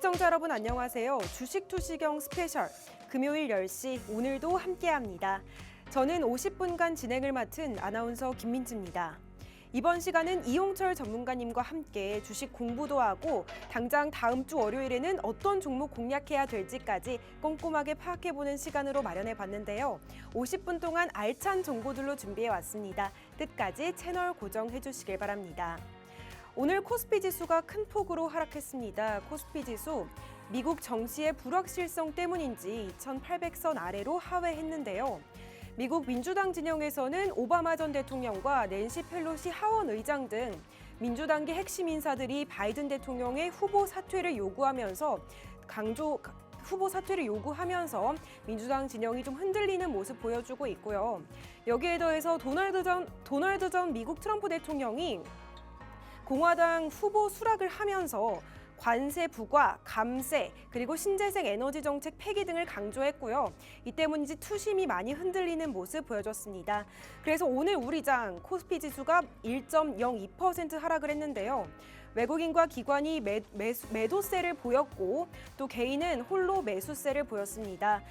시청자 여러분 안녕하세요. 주식투시경 스페셜 금요일 10시 오늘도 함께합니다. 저는 50분간 진행을 맡은 아나운서 김민지입니다. 이번 시간은 이용철 전문가님과 함께 주식 공부도 하고 당장 다음 주 월요일에는 어떤 종목 공략해야 될지까지 꼼꼼하게 파악해보는 시간으로 마련해봤는데요. 50분 동안 알찬 정보들로 준비해왔습니다. 끝까지 채널 고정해 주시길 바랍니다. 오늘 코스피 지수가 큰 폭으로 하락했습니다. 코스피 지수 미국 정시의 불확실성 때문인지 2,800선 아래로 하회했는데요. 미국 민주당 진영에서는 오바마 전 대통령과 낸시 펠로시 하원 의장 등 민주당계 핵심 인사들이 바이든 대통령의 후보 사퇴를 요구하면서 민주당 진영이 좀 흔들리는 모습 보여주고 있고요. 여기에 더해서 도널드 전 미국 트럼프 대통령이 공화당 후보 수락을 하면서 관세 부과, 감세, 그리고 신재생 에너지 정책 폐기 등을 강조했고요. 이 때문인지 투심이 많이 흔들리는 모습 보여줬습니다. 그래서 오늘 우리장 코스피 지수가 1.02% 하락을 했는데요. 외국인과 기관이 매도세를 보였고 또 개인은 홀로 매수세를 보였습니다.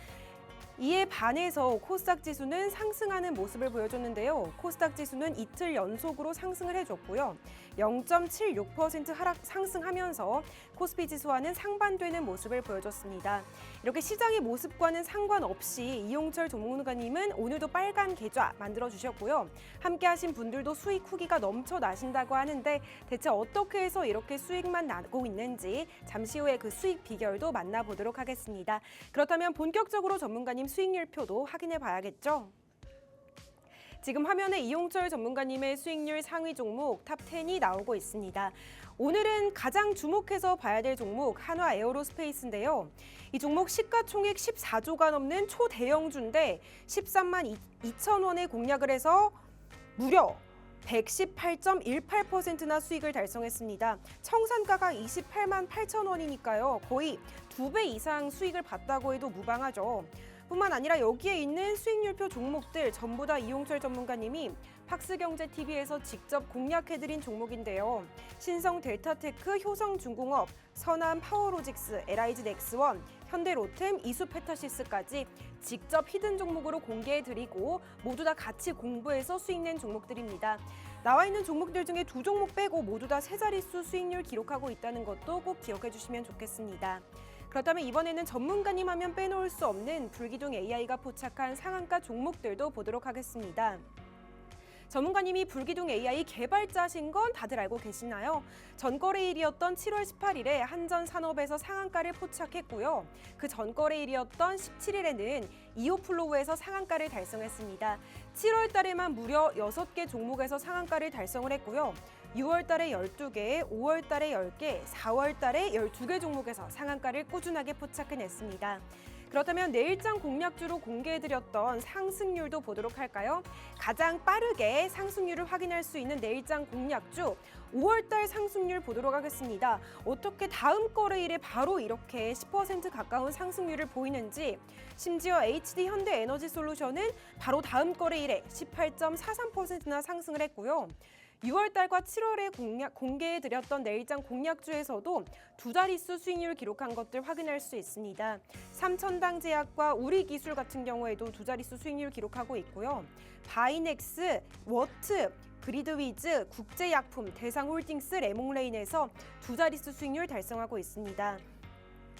이에 반해서 코스닥 지수는 상승하는 모습을 보여줬는데요. 코스닥 지수는 이틀 연속으로 상승을 해줬고요. 0.76% 하락 상승하면서 코스피 지수와는 상반되는 모습을 보여줬습니다. 이렇게 시장의 모습과는 상관없이 이용철 전문가님은 오늘도 빨간 계좌 만들어주셨고요. 함께하신 분들도 수익 후기가 넘쳐나신다고 하는데 대체 어떻게 해서 이렇게 수익만 나고 있는지 잠시 후에 그 수익 비결도 만나보도록 하겠습니다. 그렇다면 본격적으로 전문가님 수익률표도 확인해 봐야겠죠? 지금 화면에 이용철 전문가님의 수익률 상위 종목 탑10이 나오고 있습니다. 오늘은 가장 주목해서 봐야 될 종목 한화 에어로스페이스인데요. 이 종목 시가총액 14조가 넘는 초대형주인데 13만 2천 원에 공략을 해서 무려 118.18%나 수익을 달성했습니다. 청산가가 28만 8천 원이니까요. 거의 2배 이상 수익을 봤다고 해도 무방하죠. 뿐만 아니라 여기에 있는 수익률표 종목들 전부 다 이용철 전문가님이 팍스경제TV에서 직접 공략해드린 종목인데요. 신성델타테크, 효성중공업, 서남파워로직스, LIG넥스원, 현대로템, 이수페타시스까지 직접 히든 종목으로 공개해드리고 모두 다 같이 공부해서 수익낸 종목들입니다. 나와 있는 종목들 중에 2종목 빼고 모두 다 세 자릿수 수익률 기록하고 있다는 것도 꼭 기억해 주시면 좋겠습니다. 그렇다면 이번에는 전문가님 하면 빼놓을 수 없는 불기둥 AI가 포착한 상한가 종목들도 보도록 하겠습니다. 전문가님이 불기둥 AI 개발자신 건 다들 알고 계시나요? 전거래일이었던 7월 18일에 한전산업에서 상한가를 포착했고요. 그 전거래일이었던 17일에는 이오플로우에서 상한가를 달성했습니다. 7월 달에만 무려 6개 종목에서 상한가를 달성을 했고요. 6월 달에 12개, 5월 달에 10개, 4월 달에 12개 종목에서 상한가를 꾸준하게 포착해냈습니다. 그렇다면 내일장 공략주로 공개해드렸던 상승률도 보도록 할까요? 가장 빠르게 상승률을 확인할 수 있는 내일장 공략주 5월달 상승률 보도록 하겠습니다. 어떻게 다음 거래일에 바로 이렇게 10% 가까운 상승률을 보이는지, 심지어 HD 현대에너지솔루션은 바로 다음 거래일에 18.43%나 상승을 했고요. 6월달과 7월에 공개해드렸던 내일장 공략주에서도 두 자릿수 수익률 기록한 것들 확인할 수 있습니다. 삼천당제약과 우리기술 같은 경우에도 두 자릿수 수익률 기록하고 있고요. 바이넥스, 워트, 그리드위즈, 국제약품, 대상홀딩스, 레몽레인에서 두 자릿수 수익률 달성하고 있습니다.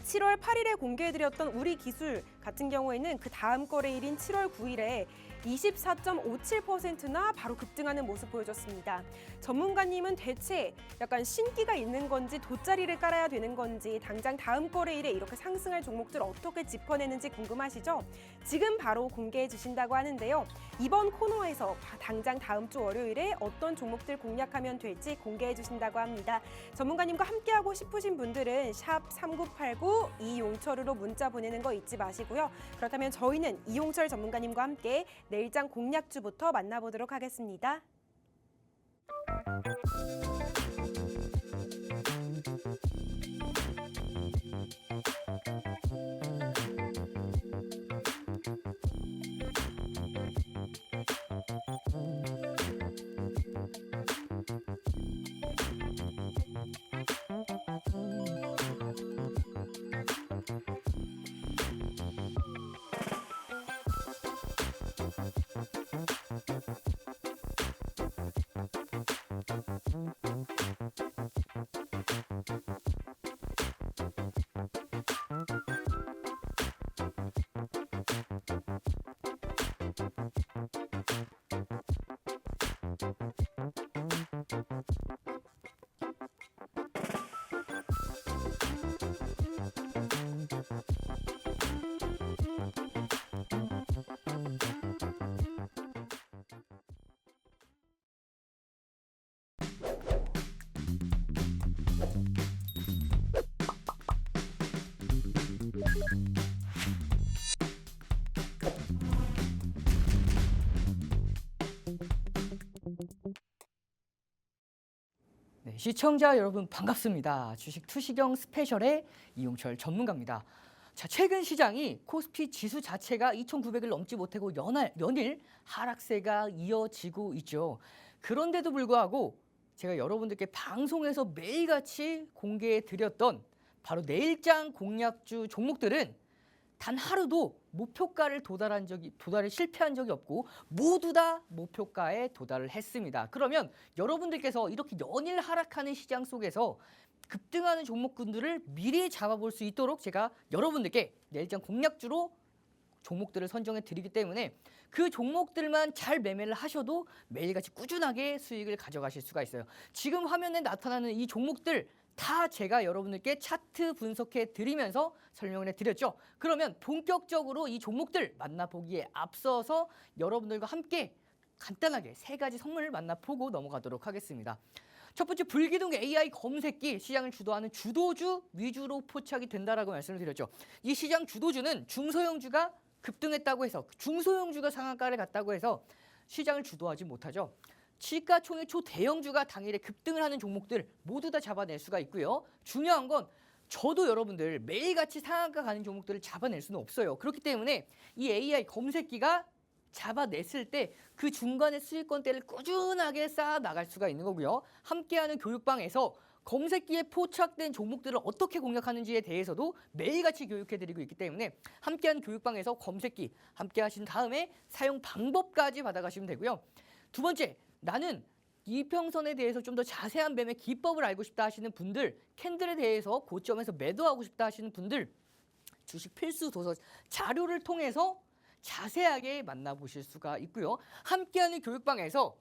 7월 8일에 공개해드렸던 우리기술 같은 경우에는 그 다음 거래일인 7월 9일에 24.57%나 바로 급등하는 모습 보여줬습니다. 전문가님은 대체 약간 신기가 있는 건지 돗자리를 깔아야 되는 건지 당장 다음 거래일에 이렇게 상승할 종목들 어떻게 짚어내는지 궁금하시죠? 지금 바로 공개해 주신다고 하는데요. 이번 코너에서 당장 다음 주 월요일에 어떤 종목들 공략하면 될지 공개해 주신다고 합니다. 전문가님과 함께하고 싶으신 분들은 샵 3989 이용철으로 문자 보내는 거 잊지 마시고요. 그렇다면 저희는 이용철 전문가님과 함께 내일장 공략주부터 만나보도록 하겠습니다. 네, 시청자 여러분 반갑습니다. 주식 투시경 스페셜의 이용철 전문가입니다. 자, 최근 시장이 코스피 지수 자체가 2,900을 넘지 못하고 연일 하락세가 이어지고 있죠. 그런데도 불구하고 제가 여러분들께 방송에서 매일같이 공개해 드렸던 바로 내일장 공략주 종목들은 단 하루도 목표가를 도달에 실패한 적이 없고 모두 다 목표가에 도달을 했습니다. 그러면 여러분들께서 이렇게 연일 하락하는 시장 속에서 급등하는 종목군들을 미리 잡아볼 수 있도록 제가 여러분들께 내일장 공략주로 종목들을 선정해 드리기 때문에 그 종목들만 잘 매매를 하셔도 매일같이 꾸준하게 수익을 가져가실 수가 있어요. 지금 화면에 나타나는 이 종목들 다 제가 여러분들께 차트 분석해 드리면서 설명을 해드렸죠. 그러면 본격적으로 이 종목들 만나보기에 앞서서 여러분들과 함께 간단하게 세 가지 선물을 만나보고 넘어가도록 하겠습니다. 첫 번째, 불기둥 AI 검색기, 시장을 주도하는 주도주 위주로 포착이 된다라고 말씀을 드렸죠. 이 시장 주도주는 중소형주가 급등했다고 해서 중소형주가 상한가를 갔다고 해서 시장을 주도하지 못하죠. 시가총액 초대형주가 당일에 급등을 하는 종목들 모두 다 잡아낼 수가 있고요. 중요한 건 저도 여러분들 매일같이 상한가 가는 종목들을 잡아낼 수는 없어요. 그렇기 때문에 이 AI 검색기가 잡아냈을 때 그 중간에 수익권대를 꾸준하게 쌓아 나갈 수가 있는 거고요. 함께하는 교육방에서 검색기에 포착된 종목들을 어떻게 공략하는지에 대해서도 매일같이 교육해드리고 있기 때문에 함께하는 교육방에서 검색기 함께 하신 다음에 사용 방법까지 받아가시면 되고요. 두 번째, 나는 이평선에 대해서 좀 더 자세한 매매 기법을 알고 싶다 하시는 분들, 캔들에 대해서 고점에서 매도하고 싶다 하시는 분들, 주식 필수 도서 자료를 통해서 자세하게 만나보실 수가 있고요. 함께하는 교육방에서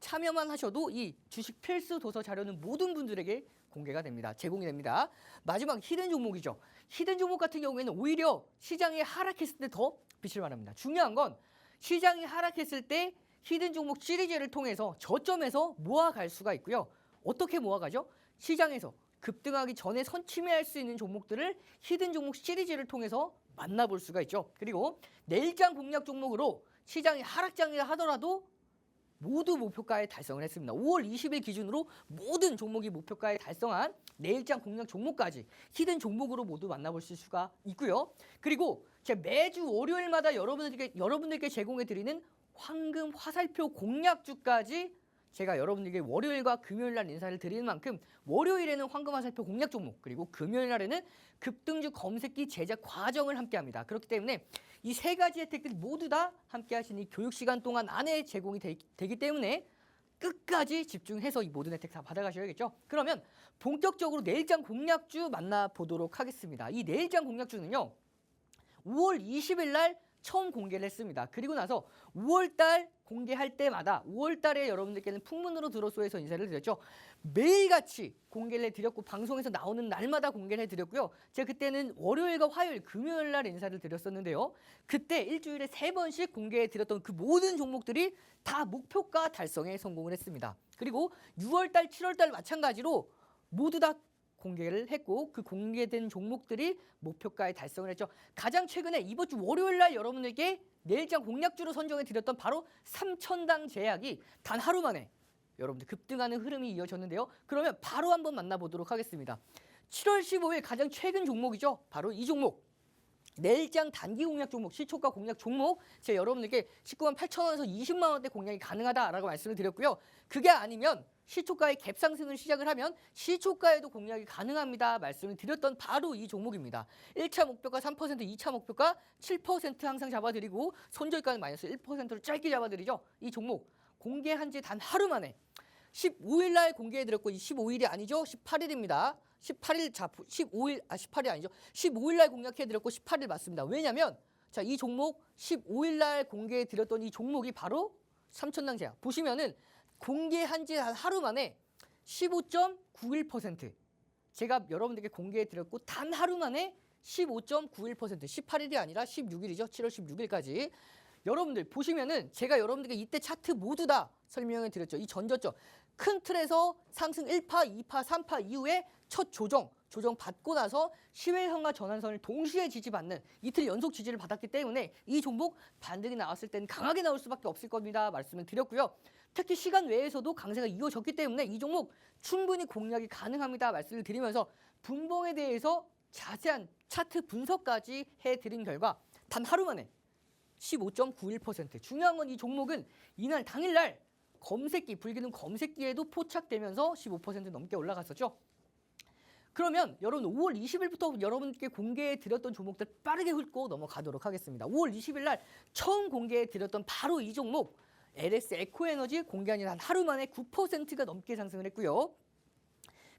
참여만 하셔도 이 주식 필수 도서 자료는 모든 분들에게 공개가 됩니다. 제공이 됩니다. 마지막 히든 종목이죠. 히든 종목 같은 경우에는 오히려 시장이 하락했을 때 더 빛을 발합니다. 중요한 건 시장이 하락했을 때 히든 종목 시리즈를 통해서 저점에서 모아갈 수가 있고요. 어떻게 모아가죠? 시장에서 급등하기 전에 선침해할 수 있는 종목들을 히든 종목 시리즈를 통해서 만나볼 수가 있죠. 그리고 내일장 공략 종목으로 시장이 하락장이라 하더라도 모두 목표가에 달성을 했습니다. 5월 20일 기준으로 모든 종목이 목표가에 달성한 내일장 공략 종목까지 히든 종목으로 모두 만나보실 수가 있고요. 그리고 제가 매주 월요일마다 여러분들께 제공해드리는 황금 화살표 공략주까지 제가 여러분들께 월요일과 금요일 날 인사를 드리는 만큼 월요일에는 황금 화살표 공략 종목, 그리고 금요일 날에는 급등주 검색기 제작 과정을 함께합니다. 그렇기 때문에 이 세 가지 혜택들 모두 다 함께 하신 이 교육 시간 동안 안에 제공이 되기 때문에 끝까지 집중해서 이 모든 혜택 다 받아가셔야겠죠. 그러면 본격적으로 내일장 공략주 만나보도록 하겠습니다. 이 내일장 공략주는요, 5월 20일 날 처음 공개를 했습니다. 그리고 나서 5월달 공개할 때마다 5월달에 여러분들께는 풍문으로 들어소에서 인사를 드렸죠. 매일같이 공개를 해드렸고 방송에서 나오는 날마다 공개를 해드렸고요. 제가 그때는 월요일과 화요일, 금요일 날 인사를 드렸었는데요. 그때 일주일에 3번씩 공개해드렸던 그 모든 종목들이 다 목표가 달성에 성공을 했습니다. 그리고 6월달, 7월달 마찬가지로 모두 다 공개를 했고 그 공개된 종목들이 목표가에 달성을 했죠. 가장 최근에 이번 주 월요일 날 여러분들께 내일장 공략주로 선정해 드렸던 바로 3,000당 제약이 단 하루 만에 여러분들 급등하는 흐름이 이어졌는데요. 그러면 바로 한번 만나보도록 하겠습니다. 7월 15일 가장 최근 종목이죠. 바로 이 종목. 내일장 단기 공략 종목, 시초가 공략 종목, 제가 여러분들께 19만 8천 원에서 20만 원대 공략이 가능하다라고 말씀을 드렸고요. 그게 아니면 시초가의 갭 상승을 시작을 하면 시초가에도 공략이 가능합니다 말씀을 드렸던 바로 이 종목입니다. 1차 목표가 3%, 2차 목표가 7% 항상 잡아드리고 손절가는 마이너스 1%로 짧게 잡아드리죠. 이 종목 공개한 지 단 하루 만에 15일 날 공개해드렸고, 이 15일이 아니죠? 18일입니다. 18일, 자, 15일, 18일 아니죠? 15일 날 공략해드렸고 18일 맞습니다. 왜냐면, 자, 이 종목 15일 날 공개해드렸던 이 종목이 바로 삼천당 제약. 보시면은 공개한 지 한 하루 만에 15.91%. 제가 여러분들께 공개해드렸고, 단 하루 만에 15.91%, 18일이 아니라 16일이죠. 7월 16일까지. 여러분들 보시면은 제가 여러분들께 이때 차트 모두 다 설명해 드렸죠. 이 전저점. 큰 틀에서 상승 1파, 2파, 3파 이후에 첫 조정 받고 나서 시외선과 전환선을 동시에 지지받는 이틀 연속 지지를 받았기 때문에 이 종목 반등이 나왔을 때는 강하게 나올 수밖에 없을 겁니다. 말씀을 드렸고요. 특히 시간 외에서도 강세가 이어졌기 때문에 이 종목 충분히 공략이 가능합니다. 말씀을 드리면서 분봉에 대해서 자세한 차트 분석까지 해드린 결과 단 하루 만에 15.91%. 중요한 건 이 종목은 이날 당일날 검색기, 불기둥 검색기에도 포착되면서 15% 넘게 올라갔었죠. 그러면 여러분 5월 20일부터 여러분께 공개해 드렸던 종목들 빠르게 훑고 넘어가도록 하겠습니다. 5월 20일 날 처음 공개해 드렸던 바로 이 종목 LS 에코에너지 공개한 지 한 하루 만에 9%가 넘게 상승을 했고요.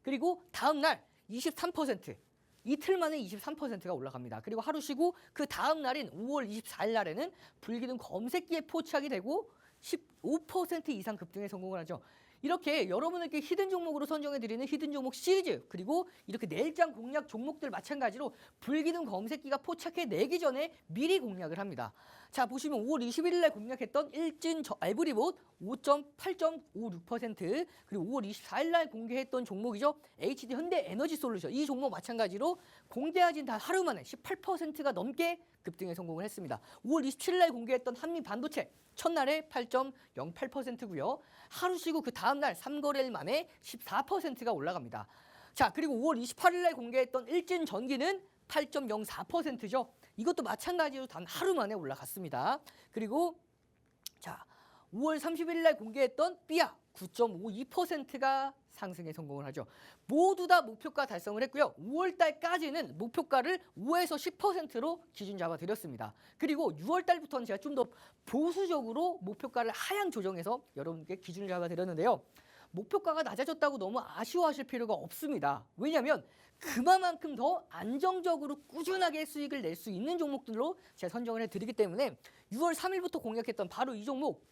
그리고 다음 날 23%, 이틀 만에 23%가 올라갑니다. 그리고 하루 쉬고 그 다음 날인 5월 24일 날에는 불기둥 검색기에 포착이 되고 15% 이상 급등에 성공을 하죠. 이렇게 여러분에게 히든 종목으로 선정해드리는 히든 종목 시리즈, 그리고 이렇게 내일장 공략 종목들 마찬가지로 불기둥 검색기가 포착해내기 전에 미리 공략을 합니다. 자, 보시면 5월 21일 날 공략했던 일진 알브리봇 8.56%, 그리고 5월 24일 날 공개했던 종목이죠. HD 현대 에너지 솔루션. 이 종목 마찬가지로 공개하진 단 하루 만에 18%가 넘게 급등에 성공을 했습니다. 5월 27일 날 공개했던 한미 반도체 첫날에 8.08%고요. 하루 쉬고 그 다음 날 3거래일 만에 14%가 올라갑니다. 자, 그리고 5월 28일 날 공개했던 일진 전기는 8.04%죠. 이것도 마찬가지로 단 하루 만에 올라갔습니다. 그리고 자, 5월 30일 날 공개했던 삐아 9.52%가 상승에 성공을 하죠. 모두 다 목표가 달성을 했고요. 5월 달까지는 목표가를 5에서 10%로 기준 잡아드렸습니다. 그리고 6월 달부터는 제가 좀 더 보수적으로 목표가를 하향 조정해서 여러분께 기준을 잡아드렸는데요. 목표가가 낮아졌다고 너무 아쉬워하실 필요가 없습니다. 왜냐하면 그만큼 더 안정적으로 꾸준하게 수익을 낼 수 있는 종목들로 제가 선정을 해드리기 때문에 6월 3일부터 공략했던 바로 이 종목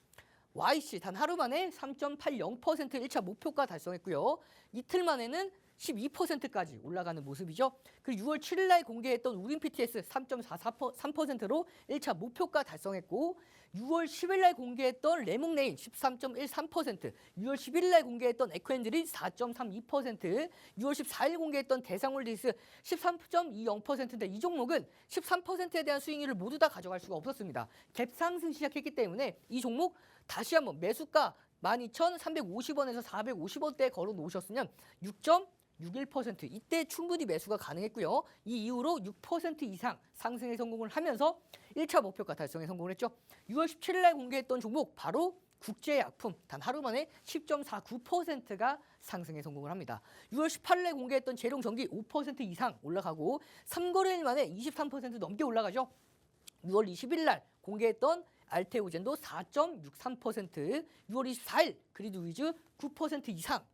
YC 단 하루 만에 3.80% 1차 목표가 달성했고요. 이틀 만에는 12%까지 올라가는 모습이죠. 그리고 6월 7일 날 공개했던 우린 PTS 3.43%로 1차 목표가 달성했고, 6월 10일 날 공개했던 레몽레인 13.13%, 6월 11일 날 공개했던 에코엔드린 4.32%, 6월 14일 공개했던 대상홀디스 13.20%인데 이 종목은 13%에 대한 수익률을 모두 다 가져갈 수가 없었습니다. 갭 상승 시작했기 때문에 이 종목 다시 한번 매수가 12,350원에서 450원대에 걸어 놓으셨으면 6.61%, 이때 충분히 매수가 가능했고요. 이 이후로 6% 이상 상승에 성공을 하면서 1차 목표가 달성에 성공을 했죠. 6월 17일 날 공개했던 종목 바로 국제약품 단 하루 만에 10.49%가 상승에 성공을 합니다. 6월 18일 날 공개했던 재룡전기 5% 이상 올라가고 3거래일 만에 23% 넘게 올라가죠. 6월 20일 날 공개했던 알테오젠도 4.63%, 6월 24일 그리드위즈 9% 이상,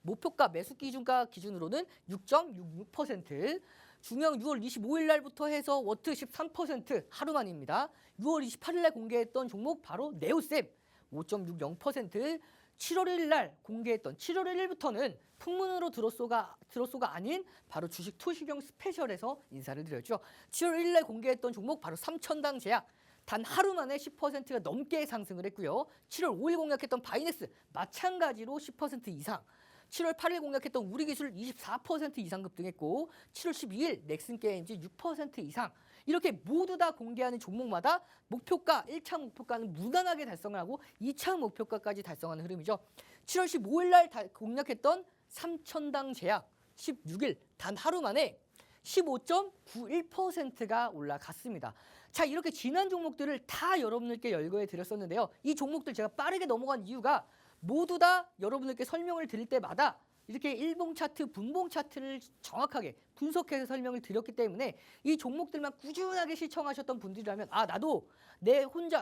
목표가 매수 기준가 기준으로는 6.66%, 중형 6월 25일 날부터 해서 워트 13% 하루만입니다. 6월 28일 날 공개했던 종목 바로 네오셈 5.60%, 7월 1일 날 공개했던 7월 1일부터는 풍문으로 들었소가 아닌 바로 주식 투시경 스페셜에서 인사를 드렸죠. 7월 1일 날 공개했던 종목 바로 삼천당 제약 단 하루 만에 10%가 넘게 상승을 했고요. 7월 5일 공략했던 바이넥스 마찬가지로 10% 이상, 7월 8일 공략했던 우리기술 24% 이상 급등했고, 7월 12일 넥슨게임즈 6% 이상, 이렇게 모두 다 공개하는 종목마다 목표가 1차 목표가는 무난하게 달성을 하고 2차 목표가까지 달성하는 흐름이죠. 7월 15일 날 공략했던 삼천당 제약 16일 단 하루 만에 15.91%가 올라갔습니다. 자, 이렇게 지난 종목들을 다 여러분들께 열거해 드렸었는데요. 이 종목들 제가 빠르게 넘어간 이유가 모두 다 여러분들께 설명을 드릴 때마다 이렇게 일봉 차트, 분봉 차트를 정확하게 분석해서 설명을 드렸기 때문에 이 종목들만 꾸준하게 시청하셨던 분들이라면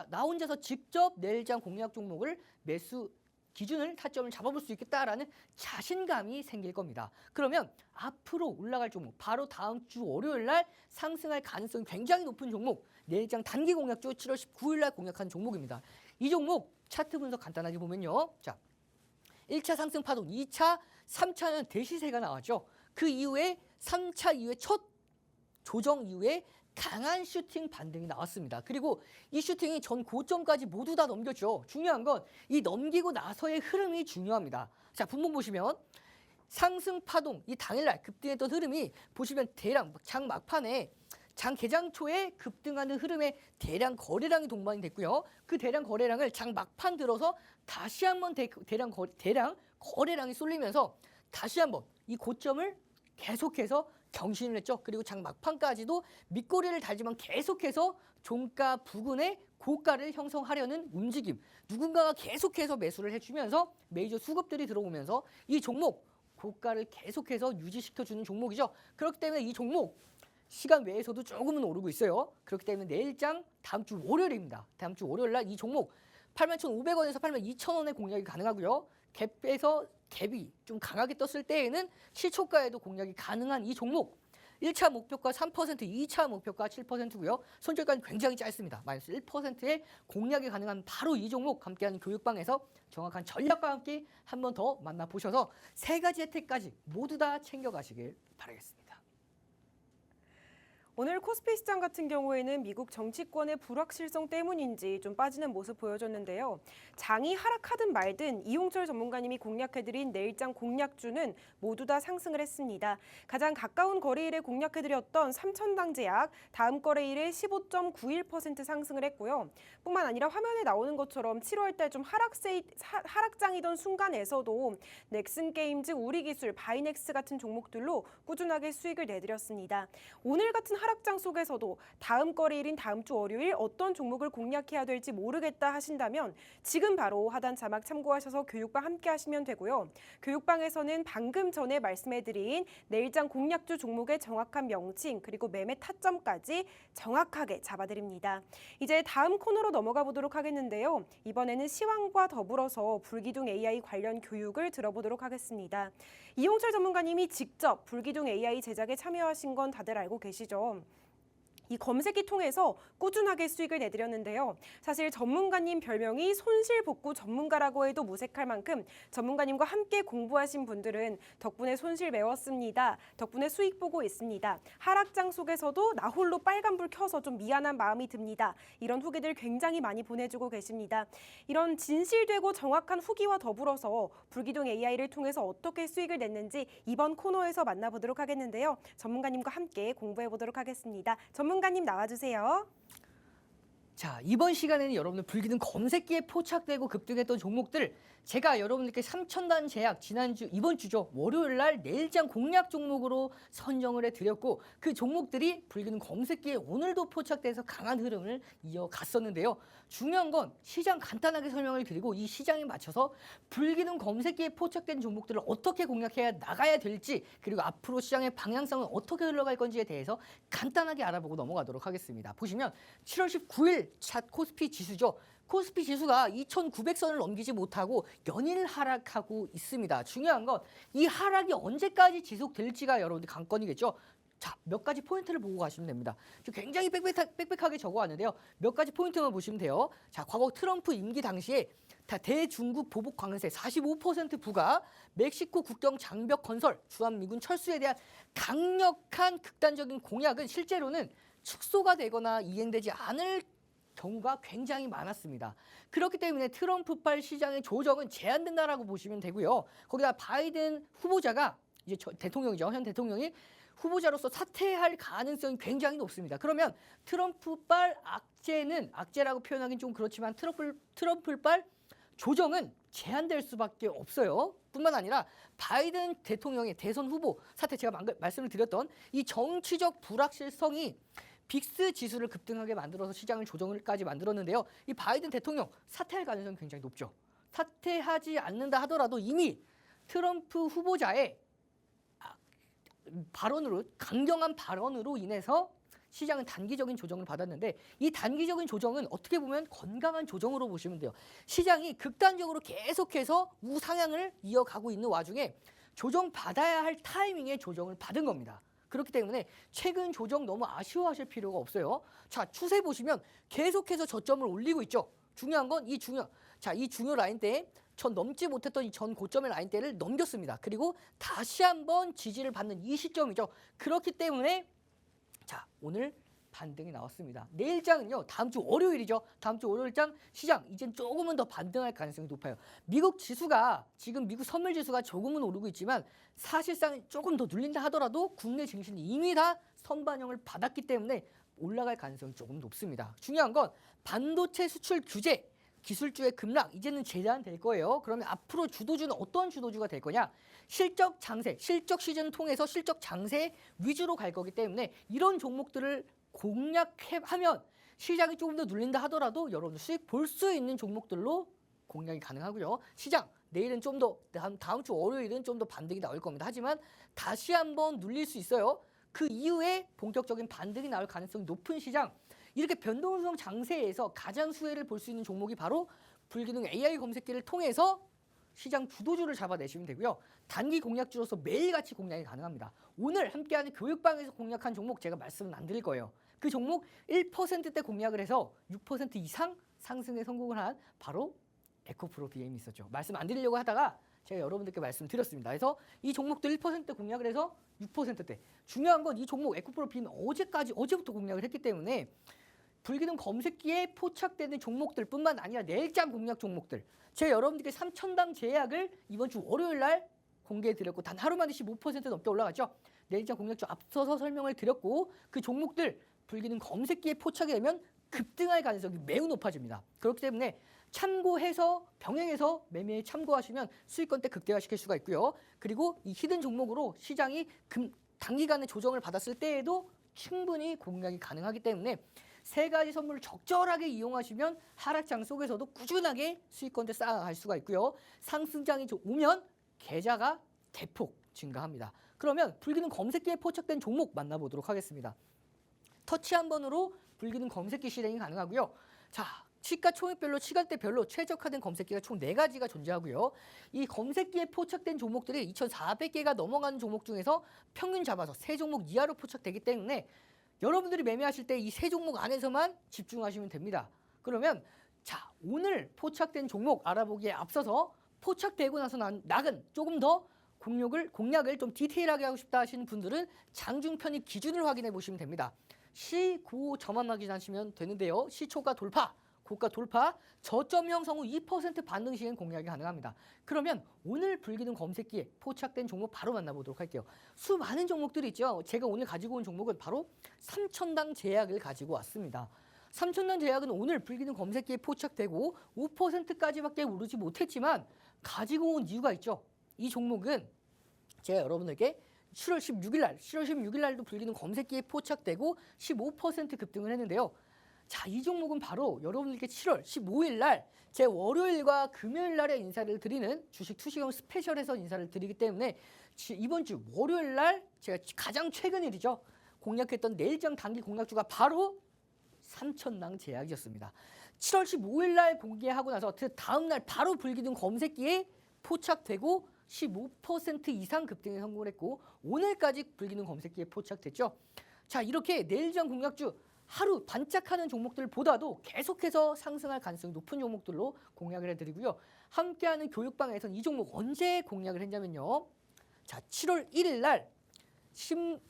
나 혼자서 직접 내일장 공략 종목을 기준을 타점을 잡아볼 수 있겠다라는 자신감이 생길 겁니다. 그러면 앞으로 올라갈 종목, 바로 다음 주 월요일 날 상승할 가능성이 굉장히 높은 종목, 내일장 단기 공략주 7월 19일 날 공략한 종목입니다. 이 종목 차트 분석 간단하게 보면요. 자, 1차 상승 파동, 2차, 3차는 대시세가 나왔죠. 그 이후에 3차 이후에 첫 조정 이후에 강한 슈팅 반등이 나왔습니다. 그리고 이 슈팅이 전 고점까지 모두 다 넘겼죠. 중요한 건 이 넘기고 나서의 흐름이 중요합니다. 자, 분봉 보시면 상승 파동, 이 당일날 급등했던 흐름이 보시면 대량 장 막판에 장 개장 초에 급등하는 흐름에 대량 거래량이 동반이 됐고요. 그 대량 거래량을 장 막판 들어서 다시 한번 대량 거래량이 쏠리면서 다시 한번 이 고점을 계속해서 경신을 했죠. 그리고 장 막판까지도 밑꼬리를 달지만 계속해서 종가 부근에 고가를 형성하려는 움직임. 누군가가 계속해서 매수를 해주면서 메이저 수급들이 들어오면서 이 종목 고가를 계속해서 유지시켜주는 종목이죠. 그렇기 때문에 이 종목 시간 외에서도 조금은 오르고 있어요. 그렇기 때문에 내일장 다음 주 월요일입니다. 다음 주 월요일 날 이 종목 81,500원에서 82,000원에 공략이 가능하고요. 갭에서 갭이 좀 강하게 떴을 때에는 시초가에도 공략이 가능한 이 종목 1차 목표가 3%, 2차 목표가 7%고요. 손절가는 굉장히 짧습니다. 마이너스 1%의 공략이 가능한 바로 이 종목 함께하는 교육방에서 정확한 전략과 함께 한 번 더 만나보셔서 세 가지 혜택까지 모두 다 챙겨가시길 바라겠습니다. 오늘 코스피 시장 같은 경우에는 미국 정치권의 불확실성 때문인지 좀 빠지는 모습 보여줬는데요. 장이 하락하든 말든 이용철 전문가님이 공략해드린 내일장 공략주는 모두 다 상승을 했습니다. 가장 가까운 거래일에 공략해드렸던 삼천당제약 다음 거래일에 15.91% 상승을 했고요. 뿐만 아니라 화면에 나오는 것처럼 7월 달 좀 하락장이던 순간에서도 넥슨게임즈, 우리기술, 바이넥스 같은 종목들로 꾸준하게 수익을 내드렸습니다. 오늘 같은 하락장 속에서도 다음 거래일인 다음 주 월요일 어떤 종목을 공략해야 될지 모르겠다 하신다면 지금 바로 하단 자막 참고하셔서 교육방 함께 하시면 되고요. 교육방에서는 방금 전에 말씀해드린 내일장 공략주 종목의 정확한 명칭 그리고 매매 타점까지 정확하게 잡아드립니다. 이제 다음 코너로 넘어가 보도록 하겠는데요. 이번에는 시황과 더불어서 불기둥 AI 관련 교육을 들어보도록 하겠습니다. 이용철 전문가님이 직접 불기둥 AI 제작에 참여하신 건 다들 알고 계시죠? 이 검색기 통해서 꾸준하게 수익을 내드렸는데요. 사실 전문가님 별명이 손실복구 전문가라고 해도 무색할 만큼 전문가님과 함께 공부하신 분들은 덕분에 손실 메웠습니다. 덕분에 수익 보고 있습니다. 하락장 속에서도 나 홀로 빨간불 켜서 좀 미안한 마음이 듭니다. 이런 후기들 굉장히 많이 보내주고 계십니다. 이런 진실되고 정확한 후기와 더불어서 불기둥 AI를 통해서 어떻게 수익을 냈는지 이번 코너에서 만나보도록 하겠는데요. 전문가님과 함께 공부해보도록 하겠습니다. 전문가님 나와주세요. 자, 이번 시간에는 여러분들 불기둥 검색기에 포착되고 급등했던 종목들 제가 여러분들께 삼천단 제약 지난주 이번 주죠 월요일 날 내일장 공략 종목으로 선정을 해드렸고 그 종목들이 불기둥 검색기에 오늘도 포착돼서 강한 흐름을 이어갔었는데요. 중요한 건 시장 간단하게 설명을 드리고 이 시장에 맞춰서 불기둥 검색기에 포착된 종목들을 어떻게 공략해야 나가야 될지 그리고 앞으로 시장의 방향성은 어떻게 흘러갈 건지에 대해서 간단하게 알아보고 넘어가도록 하겠습니다. 보시면 7월 19일 차 코스피 지수죠. 코스피 지수가 2,900선을 넘기지 못하고 연일 하락하고 있습니다. 중요한 건 이 하락이 언제까지 지속될지가 여러분들 관건이겠죠. 자, 몇 가지 포인트를 보고 가시면 됩니다. 굉장히 빽빽하게 적어왔는데요. 몇 가지 포인트만 보시면 돼요. 자, 과거 트럼프 임기 당시에 대중국 보복 관세 45% 부과, 멕시코 국경 장벽 건설, 주한미군 철수에 대한 강력한 극단적인 공약은 실제로는 축소가 되거나 이행되지 않을 경우가 굉장히 많았습니다. 그렇기 때문에 트럼프발 시장의 조정은 제한된다라고 보시면 되고요. 거기다 바이든 후보자가 이제 대통령이죠. 현 대통령이 후보자로서 사퇴할 가능성이 굉장히 높습니다. 그러면 트럼프발 악재라고 표현하기는 좀 그렇지만 트럼프발 조정은 제한될 수밖에 없어요. 뿐만 아니라 바이든 대통령의 대선 후보 사태 제가 말씀을 드렸던 이 정치적 불확실성이 빅스 지수를 급등하게 만들어서 시장을 조정을까지 만들었는데요. 이 바이든 대통령 사퇴할 가능성이 굉장히 높죠. 사퇴하지 않는다 하더라도 이미 트럼프 후보자의 발언으로 강경한 발언으로 인해서 시장은 단기적인 조정을 받았는데 이 단기적인 조정은 어떻게 보면 건강한 조정으로 보시면 돼요. 시장이 극단적으로 계속해서 우상향을 이어가고 있는 와중에 조정받아야 할 타이밍에 조정을 받은 겁니다. 그렇기 때문에 최근 조정 너무 아쉬워하실 필요가 없어요. 자, 추세 보시면 계속해서 저점을 올리고 있죠. 중요한 건 이 중요 라인대에 전 넘지 못했던 이 전 고점의 라인대를 넘겼습니다. 그리고 다시 한번 지지를 받는 이 시점이죠. 그렇기 때문에 자, 오늘 반등이 나왔습니다. 내일장은요, 다음 주 월요일이죠. 다음 주 월요일장 시장 이젠 조금은 더 반등할 가능성이 높아요. 미국 지수가 지금 미국 선물 지수가 조금은 오르고 있지만 사실상 조금 더 눌린다 하더라도 국내 증시는 이미 다 선반영을 받았기 때문에 올라갈 가능성이 조금 높습니다. 중요한 건 반도체 수출 규제, 기술주의 급락 이제는 제한될 거예요. 그러면 앞으로 주도주는 어떤 주도주가 될 거냐? 실적 장세, 실적 시즌 통해서 실적 장세 위주로 갈 거기 때문에 이런 종목들을 공략하면 시장이 조금 더 눌린다 하더라도 여러분들 수익 볼 수 있는 종목들로 공략이 가능하고요. 시장 내일은 좀 더 다음 주 월요일은 좀 더 반등이 나올 겁니다. 하지만 다시 한번 눌릴 수 있어요. 그 이후에 본격적인 반등이 나올 가능성이 높은 시장. 이렇게 변동성 장세에서 가장 수혜를 볼 수 있는 종목이 바로 불기능 AI 검색기를 통해서 시장 주도주를 잡아내시면 되고요. 단기 공략주로서 매일같이 공략이 가능합니다. 오늘 함께하는 교육방에서 공략한 종목 제가 말씀은 안 드릴 거예요. 그 종목 1%대 공략을 해서 6% 이상 상승에 성공을 한 바로 에코프로 BM이 있었죠. 말씀 안 드리려고 하다가 제가 여러분들께 말씀드렸습니다. 그래서 이 종목도 1%대 공략을 해서 6%대. 중요한 건 이 종목 에코프로 BM 어제부터 공략을 했기 때문에 불기능 검색기에 포착되는 종목들뿐만 아니라 내일장 공략 종목들. 제가 여러분들께 3,000당 제약을 이번 주 월요일 날 공개해드렸고 단 하루 만에 15% 넘게 올라갔죠. 내일장 공략주 앞서서 설명을 드렸고 그 종목들 불기능 검색기에 포착이 되면 급등할 가능성이 매우 높아집니다. 그렇기 때문에 참고해서 병행해서 매매에 참고하시면 수익권대 극대화시킬 수가 있고요. 그리고 이 히든 종목으로 시장이 단기간에 조정을 받았을 때에도 충분히 공략이 가능하기 때문에 세 가지 선물을 적절하게 이용하시면 하락장 속에서도 꾸준하게 수익권대 쌓아갈 수가 있고요. 상승장이 오면 계좌가 대폭 증가합니다. 그러면 불기능 검색기에 포착된 종목 만나보도록 하겠습니다. 터치 한 번으로 불기능 검색기 실행이 가능하고요. 자, 시가총액별로 시간대별로 최적화된 검색기가 총 4가지가 존재하고요. 이 검색기에 포착된 종목들이 2,400개가 넘어가는 종목 중에서 평균 잡아서 3종목 이하로 포착되기 때문에 여러분들이 매매하실 때 이 3종목 안에서만 집중하시면 됩니다. 그러면 자, 오늘 포착된 종목 알아보기에 앞서서 포착되고 나서 낙은 조금 더 공략을 좀 디테일하게 하고 싶다 하시는 분들은 장중편입 기준을 확인해 보시면 됩니다. 시9 저만 확인하시면 되는데요. 시초가 돌파, 고가 돌파, 저점 형성 후 2% 반등 시행 공략이 가능합니다. 그러면 오늘 불기능 검색기에 포착된 종목 바로 만나보도록 할게요. 수많은 종목들이 있죠. 제가 오늘 가지고 온 종목은 바로 3,000당 제약을 가지고 왔습니다. 3,000당 제약은 오늘 불기능 검색기에 포착되고 5%까지밖에 오르지 못했지만 가지고 온 이유가 있죠. 이 종목은 제가 여러분에게 7월 16일 날도 불기능 검색기에 포착되고 15% 급등을 했는데요. 자, 이 종목은 바로 여러분들께 7월 15일 날 제 월요일과 금요일 날에 인사를 드리는 주식 투시경 스페셜에서 인사를 드리기 때문에 이번 주 월요일 날 제가 가장 최근일이죠. 공략했던 내일장 단기 공략주가 바로 3,000당 제약이었습니다. 7월 15일 날 공개하고 나서 그 다음 날 바로 불기능 검색기에 포착되고 15% 이상 급등에 성공을 했고 오늘까지 불기능 검색기에 포착됐죠. 자, 이렇게 내일장 공략주 하루 반짝하는 종목들보다도 계속해서 상승할 가능성이 높은 종목들로 공략을 해드리고요. 함께하는 교육방에서는 이 종목 언제 공략을 했냐면요. 자, 7월 1일 날 15만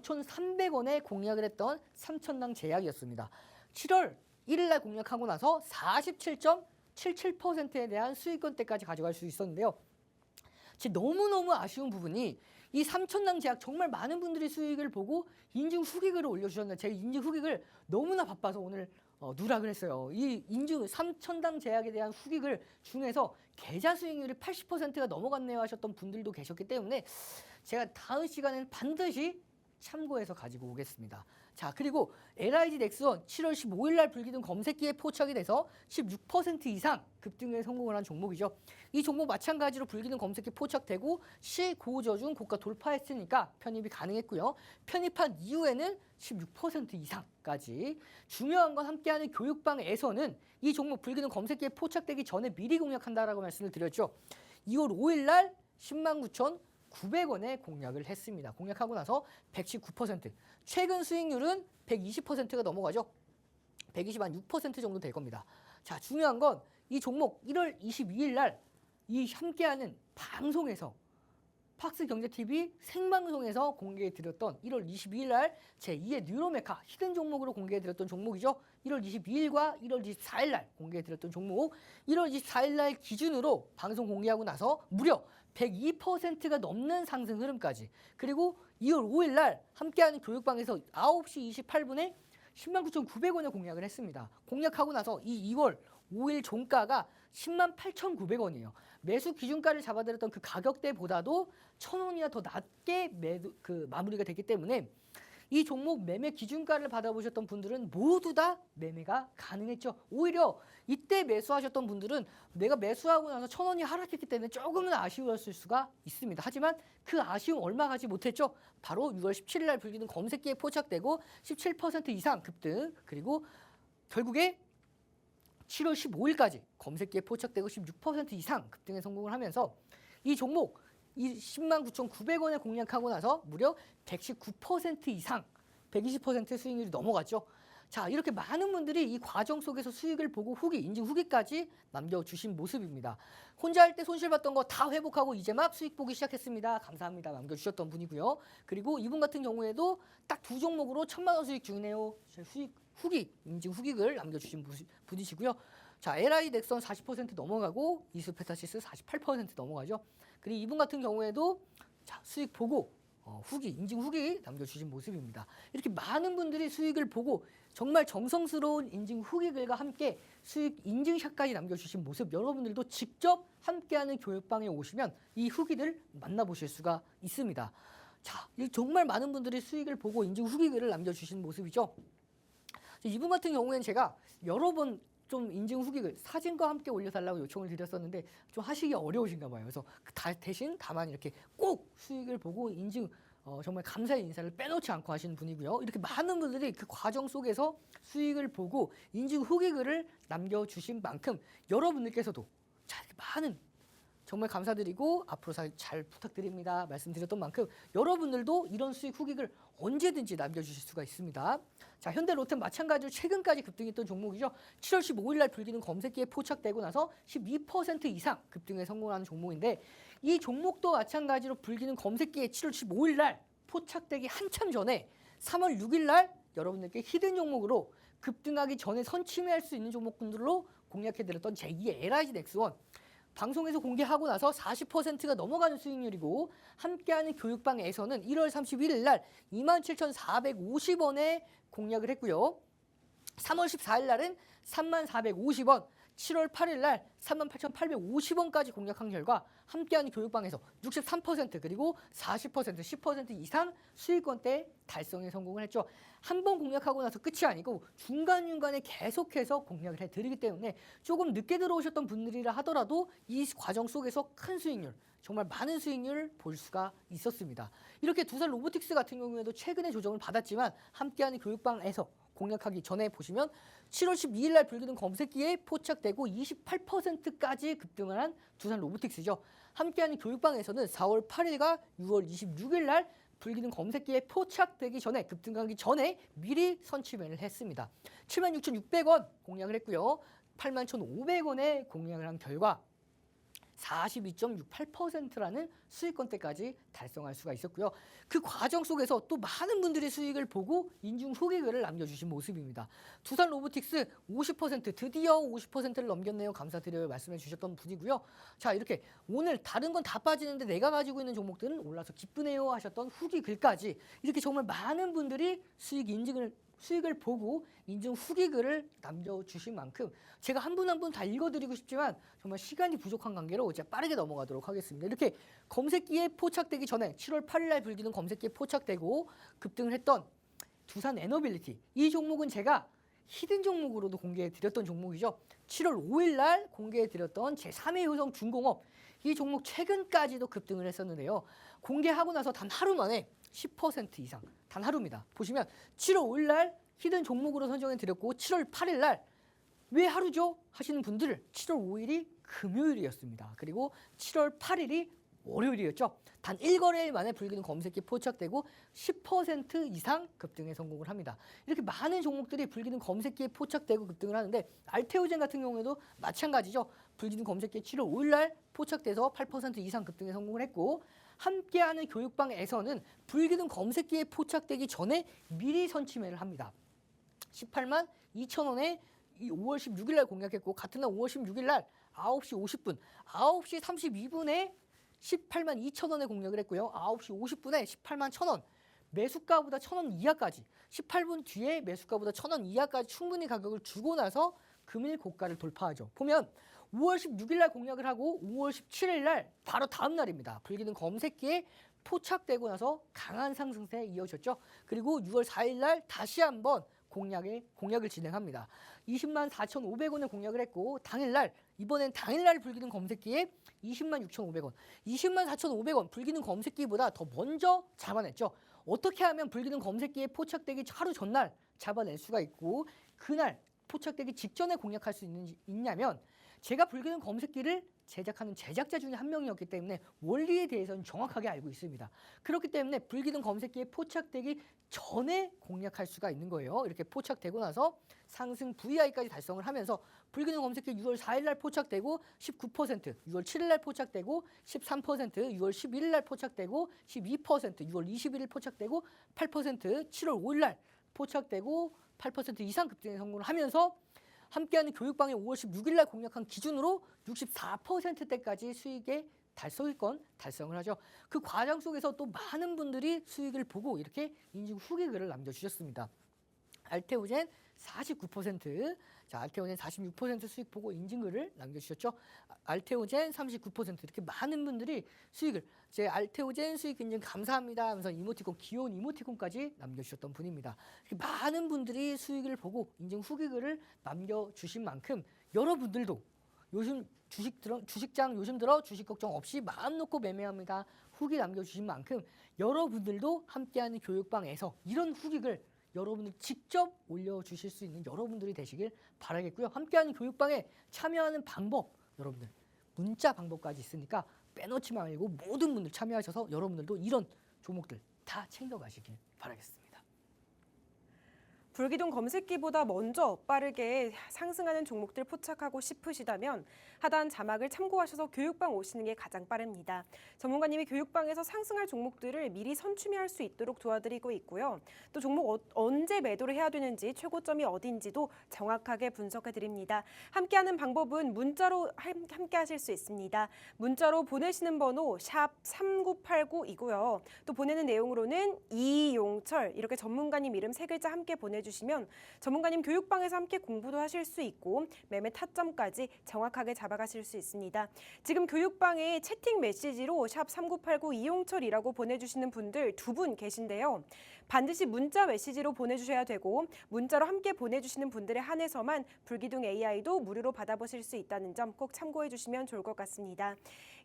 5,300원에 공략을 했던 3,000당 제약이었습니다. 7월 1일 날 공략하고 나서 47.77%에 대한 수익권대까지 가져갈 수 있었는데요. 너무너무 아쉬운 부분이 이 3,000당 제약 정말 많은 분들이 수익을 보고 인증 후기글을 올려주셨는데 제가 인증 후기글 너무나 바빠서 오늘 누락을 했어요. 이 인증 3,000당 제약에 대한 후기글 중에서 계좌 수익률이 80%가 넘어갔네요 하셨던 분들도 계셨기 때문에 제가 다음 시간에는 반드시 참고해서 가지고 오겠습니다. 자, 그리고 LIG 넥스원 7월 15일 날 불기둥 검색기에 포착이 돼서 16% 이상 급등에 성공을 한 종목이죠. 이 종목 마찬가지로 불기둥 검색기 포착되고 시고저중 고가 돌파했으니까 편입이 가능했고요. 편입한 이후에는 16% 이상까지. 중요한 건 함께하는 교육방에서는 이 종목 불기둥 검색기에 포착되기 전에 미리 공략한다라고 말씀을 드렸죠. 2월 5일 날 109,900원에 공략을 했습니다. 공략하고 나서 119%. 최근 수익률은 120%가 넘어가죠. 120한6% 정도 될 겁니다. 자, 중요한 건 이 종목 1월 22일 날 이 함께하는 방송에서 팍스경제TV 생방송에서 공개해드렸던 1월 22일 날 제2의 뉴로메카 히든 종목으로 공개해드렸던 종목이죠. 1월 22일과 1월 24일 날 공개해드렸던 종목 1월 24일 날 기준으로 방송 공개하고 나서 무려 102%가 넘는 상승 흐름까지 그리고 2월 5일 날 함께하는 교육방에서 9시 28분에 109,900원에 공략을 했습니다. 공략하고 나서 이 2월 5일 종가가 108,900원이에요. 매수 기준가를 잡아드렸던 그 가격대보다도 1,000원이나 더 낮게 마무리가 됐기 때문에 이 종목 매매 기준가를 받아보셨던 분들은 모두 다 매매가 가능했죠. 오히려 이때 매수하셨던 분들은 내가 매수하고 나서 1,000원이 하락했기 때문에 조금은 아쉬웠을 수가 있습니다. 하지만 그 아쉬움 얼마 가지 못했죠. 바로 6월 17일 날 불기둥 검색기에 포착되고 17% 이상 급등 그리고 결국에 7월 15일까지 검색기에 포착되고 16% 이상 급등에 성공을 하면서 이 종목 이 109,900원에 공략하고 나서 무려 119% 이상 120% 수익률이 넘어갔죠. 자, 이렇게 많은 분들이 이 과정 속에서 수익을 보고 후기, 인증 후기까지 남겨주신 모습입니다. 혼자 할 때 손실봤던 거 다 회복하고 이제 막 수익 보기 시작했습니다. 감사합니다. 남겨주셨던 분이고요. 그리고 이분 같은 경우에도 딱 두 종목으로 1,000만 원 수익 중이네요. 수익 후기, 인증 후기글 남겨주신 분이시고요. 자, LI 넥선 40% 넘어가고 이수페타시스 48% 넘어가죠. 그리고 이분 같은 경우에도 자, 수익 보고 후기, 인증 후기 남겨주신 모습입니다. 이렇게 많은 분들이 수익을 보고 정말 정성스러운 인증 후기글과 함께 수익 인증샷까지 남겨주신 모습 여러분들도 직접 함께하는 교육방에 오시면 이 후기들 만나보실 수가 있습니다. 자, 정말 많은 분들이 수익을 보고 인증 후기글을 남겨주신 모습이죠. 이분 같은 경우에는 제가 여러 번 좀 인증 후기글 사진과 함께 올려달라고 요청을 드렸었는데 좀 하시기 어려우신가 봐요. 그래서 대신 다만 이렇게 꼭 수익을 보고 인증 정말 감사의 인사를 빼놓지 않고 하시는 분이고요. 이렇게 많은 분들이 그 과정 속에서 수익을 보고 인증 후기글을 남겨주신 만큼 여러분들께서도 자, 이렇게 많은 정말 감사드리고 앞으로 잘 부탁드립니다. 말씀드렸던 만큼 여러분들도 이런 수익 후기글 언제든지 남겨주실 수가 있습니다. 자, 현대로템 마찬가지로 최근까지 급등했던 종목이죠. 7월 15일 날 불기둥 검색기에 포착되고 나서 12% 이상 급등에 성공하는 종목인데 이 종목도 마찬가지로 불기둥 검색기에 7월 15일 날 포착되기 한참 전에 3월 6일 날 여러분들께 히든 종목으로 급등하기 전에 선침해할 수 있는 종목분들로 공략해드렸던 제2의 LIG 넥스원 방송에서 공개하고 나서 40%가 넘어가는 수익률이고 함께하는 교육방에서는 1월 31일 날 27,450원에 공략을 했고요. 3월 14일 날은 3450원, 7월 8일 날 38,850원까지 공략한 결과 함께하는 교육방에서 63% 그리고 40%, 10% 이상 수익권대 달성에 성공을 했죠. 한 번 공략하고 나서 끝이 아니고 중간중간에 계속해서 공략을 해드리기 때문에 조금 늦게 들어오셨던 분들이라 하더라도 이 과정 속에서 큰 수익률, 정말 많은 수익률을 볼 수가 있었습니다. 이렇게 두산 로보틱스 같은 경우에도 최근에 조정을 받았지만 함께하는 교육방에서 공략하기 전에 보시면 7월 12일 날 불기둥 검색기에 포착되고 28%까지 급등을 한 두산 로보틱스죠. 함께하는 교육방에서는 4월 8일과 6월 26일 날 불기둥 검색기에 포착되기 전에 급등하기 전에 미리 선취매를 했습니다. 76,600원 공략을 했고요. 81,500원에 공략을 한 결과 42.68%라는 수익권대까지 달성할 수가 있었고요. 그 과정 속에서 또 많은 분들이 수익을 보고 인증 후기글을 남겨주신 모습입니다. 두산 로보틱스 50% 드디어 50%를 넘겼네요. 감사드려요. 말씀해 주셨던 분이고요. 자, 이렇게 오늘 다른 건 다 빠지는데 내가 가지고 있는 종목들은 올라서 기쁘네요 하셨던 후기글까지 이렇게 정말 많은 분들이 수익 인증을 수익을 보고 인증 후기 글을 남겨주신 만큼 제가 한 분 한 분 다 읽어드리고 싶지만 정말 시간이 부족한 관계로 제가 빠르게 넘어가도록 하겠습니다. 이렇게 검색기에 포착되기 전에 7월 8일 날 불기둥 검색기에 포착되고 급등을 했던 두산 에너빌리티, 이 종목은 제가 히든 종목으로도 공개해드렸던 종목이죠. 7월 5일 날 공개해드렸던 제3의 효성 중공업, 이 종목 최근까지도 급등을 했었는데요. 공개하고 나서 단 하루 만에 10% 이상, 단 하루입니다. 보시면 7월 5일 날 히든 종목으로 선정해드렸고 7월 8일 날 왜 하루죠? 하시는 분들 7월 5일이 금요일이었습니다. 그리고 7월 8일이 월요일이었죠. 단 1거래일 만에 불기둥 검색기에 포착되고 10% 이상 급등에 성공을 합니다. 이렇게 많은 종목들이 불기둥 검색기에 포착되고 급등을 하는데 알테오젠 같은 경우에도 마찬가지죠. 불기둥 검색기에 7월 5일 날 포착돼서 8% 이상 급등에 성공을 했고, 함께하는 교육방에서는 불기둥 검색기에 포착되기 전에 미리 선침해를 합니다. 18만 2천 원에 5월 16일 날 공략했고, 같은 날 5월 16일 날 9시 50분, 9시 32분에 18만 2천 원에 공략을 했고요. 9시 50분에 18만 1천 원, 매수가보다 1천 원 이하까지, 18분 뒤에 매수가보다 1천 원 이하까지 충분히 가격을 주고 나서 금일 고가를 돌파하죠. 보면 5월 16일 날 공략을 하고 5월 17일 날 바로 다음 날입니다. 불기둥 검색기에 포착되고 나서 강한 상승세에 이어졌죠. 그리고 6월 4일 날 다시 한번 공략을 진행합니다. 20만 4,500원에 공략을 했고, 당일날, 이번엔 당일날 불기둥 검색기에 20만 6,500원, 20만 4,500원 불기둥 검색기보다 더 먼저 잡아냈죠. 어떻게 하면 불기둥 검색기에 포착되기 하루 전날 잡아낼 수가 있고 그날 포착되기 직전에 공략할 수 있냐면, 제가 불기둥 검색기를 제작하는 제작자 중에 한 명이었기 때문에 원리에 대해서는 정확하게 알고 있습니다. 그렇기 때문에 불기둥 검색기에 포착되기 전에 공략할 수가 있는 거예요. 이렇게 포착되고 나서 상승 VI까지 달성을 하면서 불기둥 검색기 6월 4일 날 포착되고 19%, 6월 7일 날 포착되고 13%, 6월 11일 날 포착되고 12%, 6월 21일 포착되고 8%, 7월 5일 날 포착되고 8% 이상 급등에 성공을 하면서 함께하는 교육방에 5월 16일 날 공략한 기준으로 64%대까지 수익의 달성일건 달성을 하죠. 그 과정 속에서 또 많은 분들이 수익을 보고 이렇게 인증 후기 글을 남겨주셨습니다. 알테오젠 49%, 자, 알테오젠 46% 수익 보고 인증글을 남겨주셨죠. 알테오젠 39%, 이렇게 많은 분들이 수익을, 제 알테오젠 수익 인증 감사합니다 하면서 이모티콘, 귀여운 이모티콘까지 남겨주셨던 분입니다. 이렇게 많은 분들이 수익을 보고 인증 후기글을 남겨주신 만큼 여러분들도 요즘 주식장 요즘 들어 주식 걱정 없이 마음 놓고 매매합니다 후기 남겨주신 만큼 여러분들도 함께하는 교육방에서 이런 후기글 여러분들 직접 올려주실 수 있는 여러분들이 되시길 바라겠고요. 함께하는 교육방에 참여하는 방법, 여러분들 문자 방법까지 있으니까 빼놓지 말고 모든 분들 참여하셔서 여러분들도 이런 종목들 다 챙겨가시길 바라겠습니다. 불기둥 검색기보다 먼저 빠르게 상승하는 종목들 포착하고 싶으시다면 하단 자막을 참고하셔서 교육방 오시는 게 가장 빠릅니다. 전문가님이 교육방에서 상승할 종목들을 미리 선취할 수 있도록 도와드리고 있고요. 또 종목 언제 매도를 해야 되는지, 최고점이 어딘지도 정확하게 분석해 드립니다. 함께하는 방법은 문자로 함께 하실 수 있습니다. 문자로 보내시는 번호 샵 3989이고요. 또 보내는 내용으로는 이용철 이렇게 전문가님 이름 3글자 함께 보내주시면 전문가님 교육방에서 함께 공부도 하실 수 있고 매매 타점까지 정확하게 잡아가실 수 있습니다. 지금 교육방에 채팅 메시지로 샵 3989 이용철이라고 보내주시는 분들 2분 계신데요. 반드시 문자 메시지로 보내주셔야 되고 문자로 함께 보내주시는 분들에 한해서만 불기둥 AI도 무료로 받아보실 수 있다는 점 꼭 참고해 주시면 좋을 것 같습니다.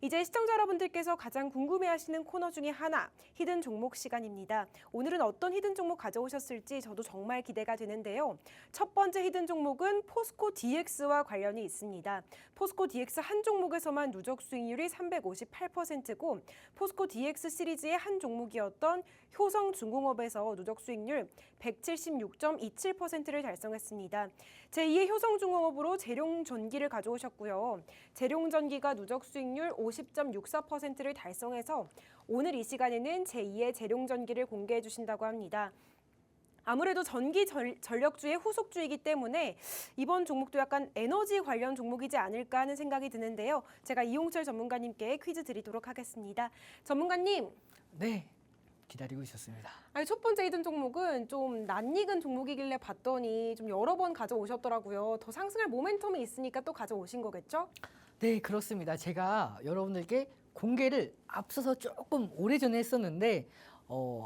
이제 시청자 여러분들께서 가장 궁금해하시는 코너 중에 하나, 히든 종목 시간입니다. 오늘은 어떤 히든 종목 가져오셨을지 저도 정말 기대가 되는데요. 첫 번째 히든 종목은 포스코 DX와 관련이 있습니다. 포스코 DX 한 종목에서만 누적 수익률이 358%고 포스코 DX 시리즈의 한 종목이었던 효성중공업에서 누적 수익률 176.27%를 달성했습니다. 제2의 효성중공업으로 재룡전기를 가져오셨고요. 재룡전기가 누적 수익률 50.64%를 달성해서 오늘 이 시간에는 제2의 재룡전기를 공개해 주신다고 합니다. 아무래도 전기 전력주의 후속주이기 때문에 이번 종목도 약간 에너지 관련 종목이지 않을까 하는 생각이 드는데요. 제가 이용철 전문가님께 퀴즈 드리도록 하겠습니다. 전문가님. 네. 기다리고 있었습니다. 아니, 첫 번째 히든 종목은 좀 낯익은 종목이길래 봤더니 좀 여러 번 가져오셨더라고요. 더 상승할 모멘텀이 있으니까 또 가져오신 거겠죠? 네, 그렇습니다. 제가 여러분들께 공개를 앞서서 조금 오래전에 했었는데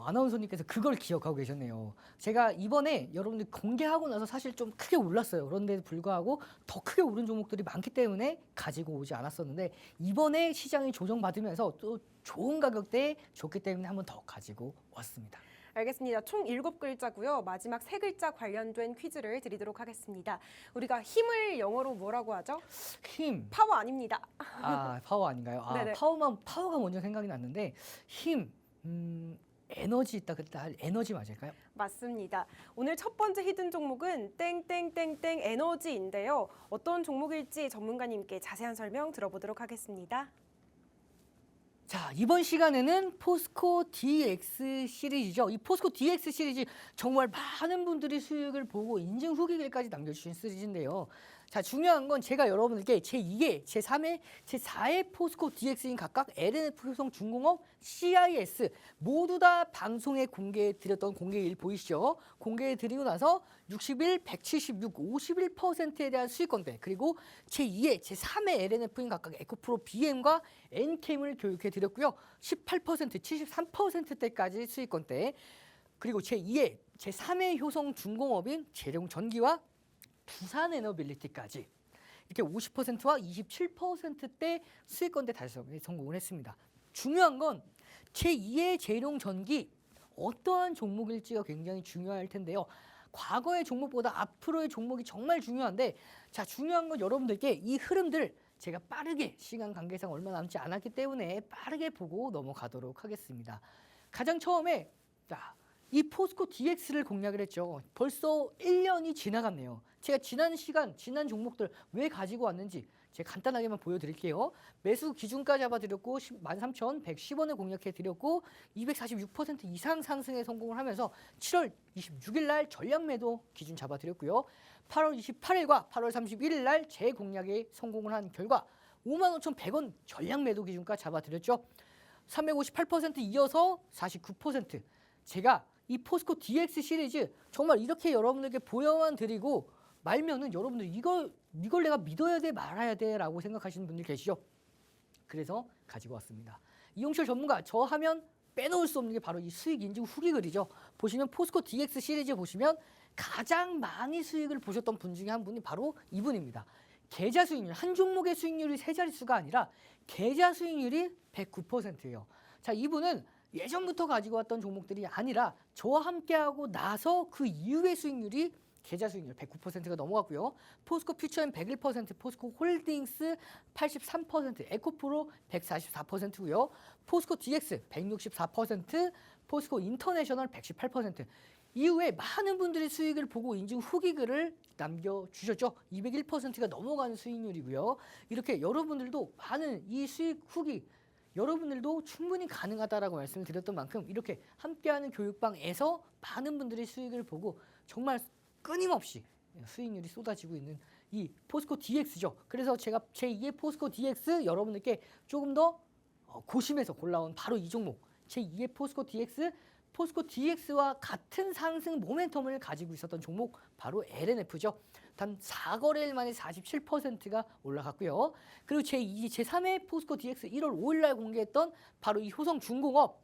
아나운서님께서 그걸 기억하고 계셨네요. 제가 이번에 여러분들 공개하고 나서 사실 좀 크게 올랐어요. 그런데도 불구하고 더 크게 오른 종목들이 많기 때문에 가지고 오지 않았었는데 이번에 시장이 조정받으면서 또 좋은 가격대에 좋기 때문에 한번 더 가지고 왔습니다. 알겠습니다. 총 7글자고요. 마지막 3글자 관련된 퀴즈를 드리도록 하겠습니다. 우리가 힘을 영어로 뭐라고 하죠? 힘. 파워 아닙니다. 아, 파워 아닌가요? 아, 네네. 파워가 먼저 생각이 났는데 힘. 에너지 있다 그때 에너지 맞을까요? 맞습니다. 오늘 첫 번째 히든 종목은 땡땡땡땡 에너지인데요. 어떤 종목일지 전문가님께 자세한 설명 들어보도록 하겠습니다. 자, 이번 시간에는 포스코 DX 시리즈죠. 이 포스코 DX 시리즈 정말 많은 분들이 수익을 보고 인증 후기글까지 남겨주신 시리즈인데요. 자, 중요한 건 제가 여러분들께 제2회, 제3회, 제4회 포스코 DX인 각각 LNF 효성 중공업 CIS 모두 다 방송에 공개해드렸던 공개일 보이시죠? 공개해드리고 나서 61, 176, 51%에 대한 수익권대 그리고 제2회, 제3회 LNF인 각각 에코프로 BM과 엔캠을 교육해드렸고요. 18%, 73%대까지 수익권대 그리고 제2회, 제3회 효성 중공업인 재룡전기와 두산에너빌리티까지 이렇게 50%와 27%대 수익권대 달성에 성공을 했습니다. 중요한 건 제2의 재룡전기 어떠한 종목일지가 굉장히 중요할 텐데요. 과거의 종목보다 앞으로의 종목이 정말 중요한데 자 중요한 건 여러분들께 이 흐름들 제가 빠르게 시간 관계상 얼마 남지 않았기 때문에 빠르게 보고 넘어가도록 하겠습니다. 가장 처음에 이 포스코 DX를 공략을 했죠. 벌써 1년이 지나갔네요. 제가 지난 종목들 왜 가지고 왔는지 제가 간단하게만 보여드릴게요. 매수 기준가 잡아드렸고 13,110원에 공략해드렸고 246% 이상 상승에 성공을 하면서 7월 26일 날 전량 매도 기준 잡아드렸고요. 8월 28일과 8월 31일 날 재공략에 성공을 한 결과 55,100원 전량 매도 기준가 잡아드렸죠. 358% 이어서 49% 제가 이 포스코 DX 시리즈 정말 이렇게 여러분들께 보여만 드리고 말면은 여러분들 이걸 내가 믿어야 돼 말아야 돼 라고 생각하시는 분들 계시죠? 그래서 가지고 왔습니다. 이용철 전문가 저 하면 빼놓을 수 없는 게 바로 이 수익 인증 후기글이죠. 보시면 포스코 DX 시리즈 보시면 가장 많이 수익을 보셨던 분 중에 한 분이 바로 이분입니다. 계좌 수익률, 한 종목의 수익률이 세 자릿수가 아니라 계좌 수익률이 109%예요. 자, 이분은 예전부터 가지고 왔던 종목들이 아니라 저와 함께하고 나서 그 이후의 수익률이 계좌 수익률 109%가 넘어갔고요. 포스코 퓨처엠 101%, 포스코 홀딩스 83%, 에코프로 144%고요. 포스코 DX 164%, 포스코 인터내셔널 118%. 이후에 많은 분들이 수익을 보고 인증 후기글을 남겨주셨죠. 201%가 넘어가는 수익률이고요. 이렇게 여러분들도 많은 이 수익 후기 여러분들도 충분히 가능하다라고 말씀을 드렸던 만큼 이렇게 함께하는 교육방에서 많은 분들이 수익을 보고 정말 끊임없이 수익률이 쏟아지고 있는 이 포스코 DX죠. 그래서 제가 제2의 포스코 DX 여러분들께 조금 더 고심해서 골라온 바로 이 종목 제2의 포스코 DX와 같은 상승 모멘텀을 가지고 있었던 종목 바로 LNF죠. 단 4거래일 만에 47%가 올라갔고요. 그리고 제3회 포스코 DX 1월 5일 날 공개했던 바로 이 효성중공업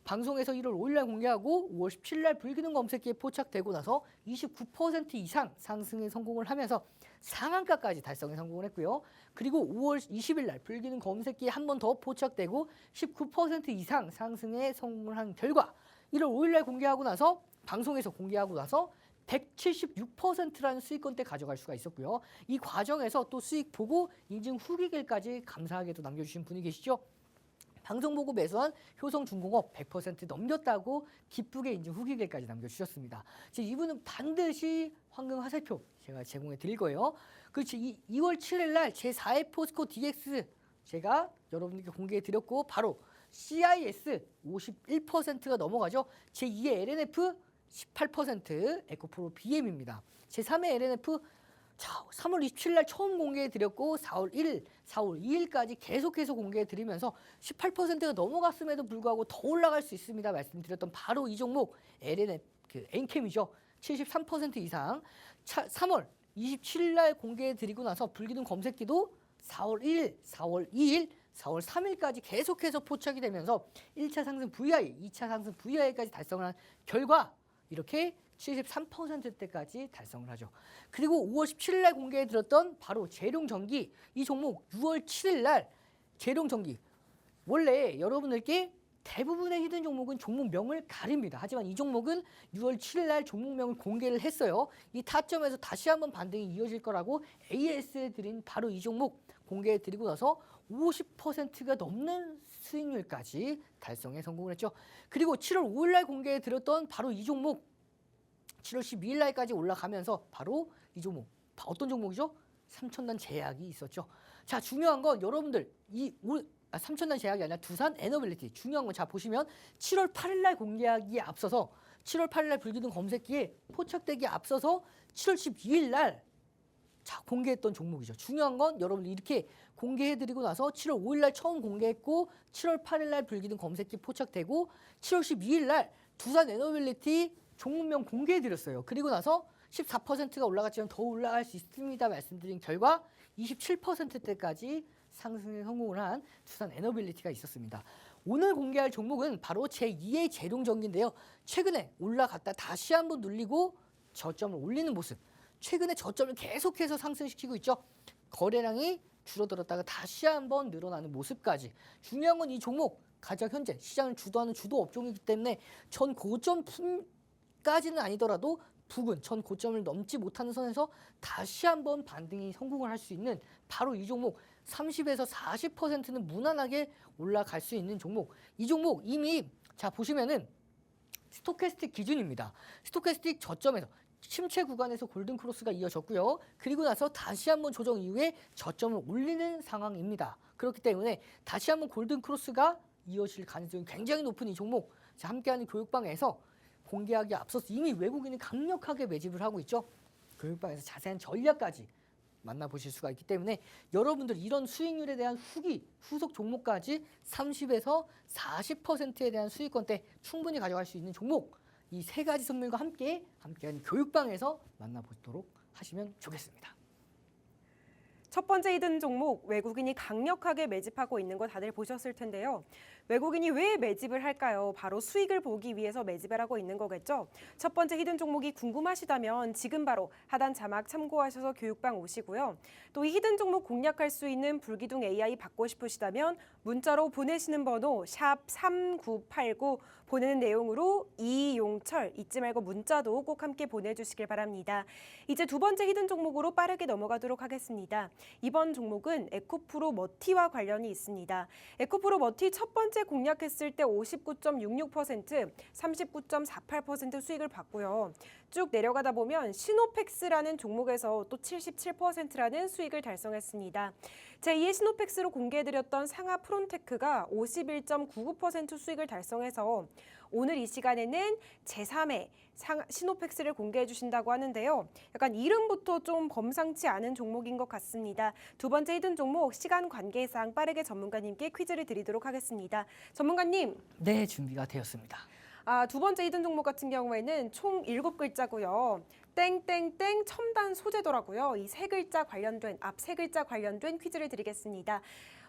방송에서 1월 5일 날 공개하고 5월 17일 날 불기능 검색기에 포착되고 나서 29% 이상 상승에 성공을 하면서 상한가까지 달성에 성공을 했고요. 그리고 5월 20일 날 불기능 검색기에 한 번 더 포착되고 19% 이상 상승에 성공을 한 결과 1월 5일 날 공개하고 나서 방송에서 공개하고 나서 176%라는 수익권대 가져갈 수가 있었고요. 이 과정에서 또 수익 보고 인증 후기글까지 감사하게도 남겨주신 분이 계시죠. 방송 보고 매수한 효성중공업 100% 넘겼다고 기쁘게 인증 후기글까지 남겨주셨습니다. 이분은 반드시 황금 화살표 제가 제공해 드릴 거예요. 그렇지 2월 7일 날 제4회 포스코 DX 제가 여러분들께 공개해 드렸고 바로 CIS 51%가 넘어가죠. 제2의 LNF 18%, 에코프로 BM입니다. 제3의 LNF 자, 3월 27일 날 처음 공개해 드렸고 4월 1일, 4월 2일까지 계속해서 공개해 드리면서 18%가 넘어갔음에도 불구하고 더 올라갈 수 있습니다. 말씀드렸던 바로 이 종목 LNF 엔캠이죠. 73% 이상. 3월 27일 날 공개해 드리고 나서 불기둥 검색기도 4월 1일, 4월 2일, 4월 3일까지 계속해서 포착이 되면서 1차 상승 VI, 2차 상승 VI까지 달성을 한 결과 이렇게 73%대까지 달성을 하죠. 그리고 5월 17일 날 공개해 드렸던 바로 재룡전기 이 종목 6월 7일 날 재룡전기 원래 여러분들께 대부분의 히든 종목은 종목명을 가립니다. 하지만 이 종목은 6월 7일 날 종목명을 공개를 했어요. 이 타점에서 다시 한번 반등이 이어질 거라고 AS에 드린 바로 이 종목 공개해 드리고 나서 50%가 넘는 수익률까지 달성에 성공을 했죠. 그리고 7월 5일 날 공개해 드렸던 바로 이 종목 7월 12일 날까지 올라가면서 바로 이 종목 어떤 종목이죠? 삼천단 제약이 있었죠. 자, 중요한 건 여러분들 삼천단 제약이 아니라 두산 에너빌리티 중요한 건 자 보시면 7월 8일 날 공개하기에 앞서서 7월 8일 날 불기둥 검색기에 포착되기에 앞서서 7월 12일 날 자, 공개했던 종목이죠. 중요한 건 여러분들 이렇게 공개해드리고 나서 7월 5일 날 처음 공개했고 7월 8일 날 불기둥 검색기 포착되고 7월 12일 날 두산 에너빌리티 종목명 공개해드렸어요. 그리고 나서 14%가 올라갔지만 더 올라갈 수 있습니다. 말씀드린 결과 27%대까지 상승에 성공을 한 두산 에너빌리티가 있었습니다. 오늘 공개할 종목은 바로 제2의 재룡전기인데요. 최근에 올라갔다 다시 한번 눌리고 저점을 올리는 모습. 최근에 저점을 계속해서 상승시키고 있죠. 거래량이 줄어들었다가 다시 한번 늘어나는 모습까지. 중요한 건 이 종목 가장 현재 시장을 주도하는 주도 업종이기 때문에 전 고점까지는 아니더라도 부근 전 고점을 넘지 못하는 선에서 다시 한번 반등이 성공을 할 수 있는 바로 이 종목 30에서 40%는 무난하게 올라갈 수 있는 종목. 이 종목 이미 자 보시면은 스토캐스틱 기준입니다. 스토캐스틱 저점에서 침체 구간에서 골든 크로스가 이어졌고요. 그리고 나서 다시 한번 조정 이후에 저점을 올리는 상황입니다. 그렇기 때문에 다시 한번 골든 크로스가 이어질 가능성이 굉장히 높은 이 종목. 자, 함께하는 교육방에서 공개하기에 앞서서 이미 외국인이 강력하게 매집을 하고 있죠. 교육방에서 자세한 전략까지 만나보실 수가 있기 때문에 여러분들 이런 수익률에 대한 후속 종목까지 30에서 40%에 대한 수익권대 충분히 가져갈 수 있는 종목 이 세 가지 선물과 함께하는 교육방에서 만나보도록 하시면 좋겠습니다. 첫 번째 히든 종목, 외국인이 강력하게 매집하고 있는 거 다들 보셨을 텐데요. 외국인이 왜 매집을 할까요? 바로 수익을 보기 위해서 매집을 하고 있는 거겠죠. 첫 번째 히든 종목이 궁금하시다면 지금 바로 하단 자막 참고하셔서 교육방 오시고요. 또 이 히든 종목 공략할 수 있는 불기둥 AI 받고 싶으시다면 문자로 보내시는 번호 샵 3989 보내는 내용으로 이용철 잊지 말고 문자도 꼭 함께 보내주시길 바랍니다. 이제 두 번째 히든 종목으로 빠르게 넘어가도록 하겠습니다. 이번 종목은 에코프로 머티와 관련이 있습니다. 에코프로 머티 첫 번째 공략했을 때 59.66%, 39.48% 수익을 봤고요. 쭉 내려가다 보면 시노펙스라는 종목에서 또 77%라는 수익을 달성했습니다. 제2의 시노펙스로 공개해드렸던 상하 프론테크가 51.99% 수익을 달성해서 오늘 이 시간에는 제3의 시노펙스를 공개해 주신다고 하는데요. 약간 이름부터 좀 범상치 않은 종목인 것 같습니다. 두 번째 히든 종목 시간 관계상 빠르게 전문가님께 퀴즈를 드리도록 하겠습니다. 전문가님. 네, 준비가 되었습니다. 두 번째 히든 종목 같은 경우에는 총 7글자고요. 땡땡땡 첨단 소재더라고요. 이 세 글자 관련된 앞 세 글자 관련된 퀴즈를 드리겠습니다.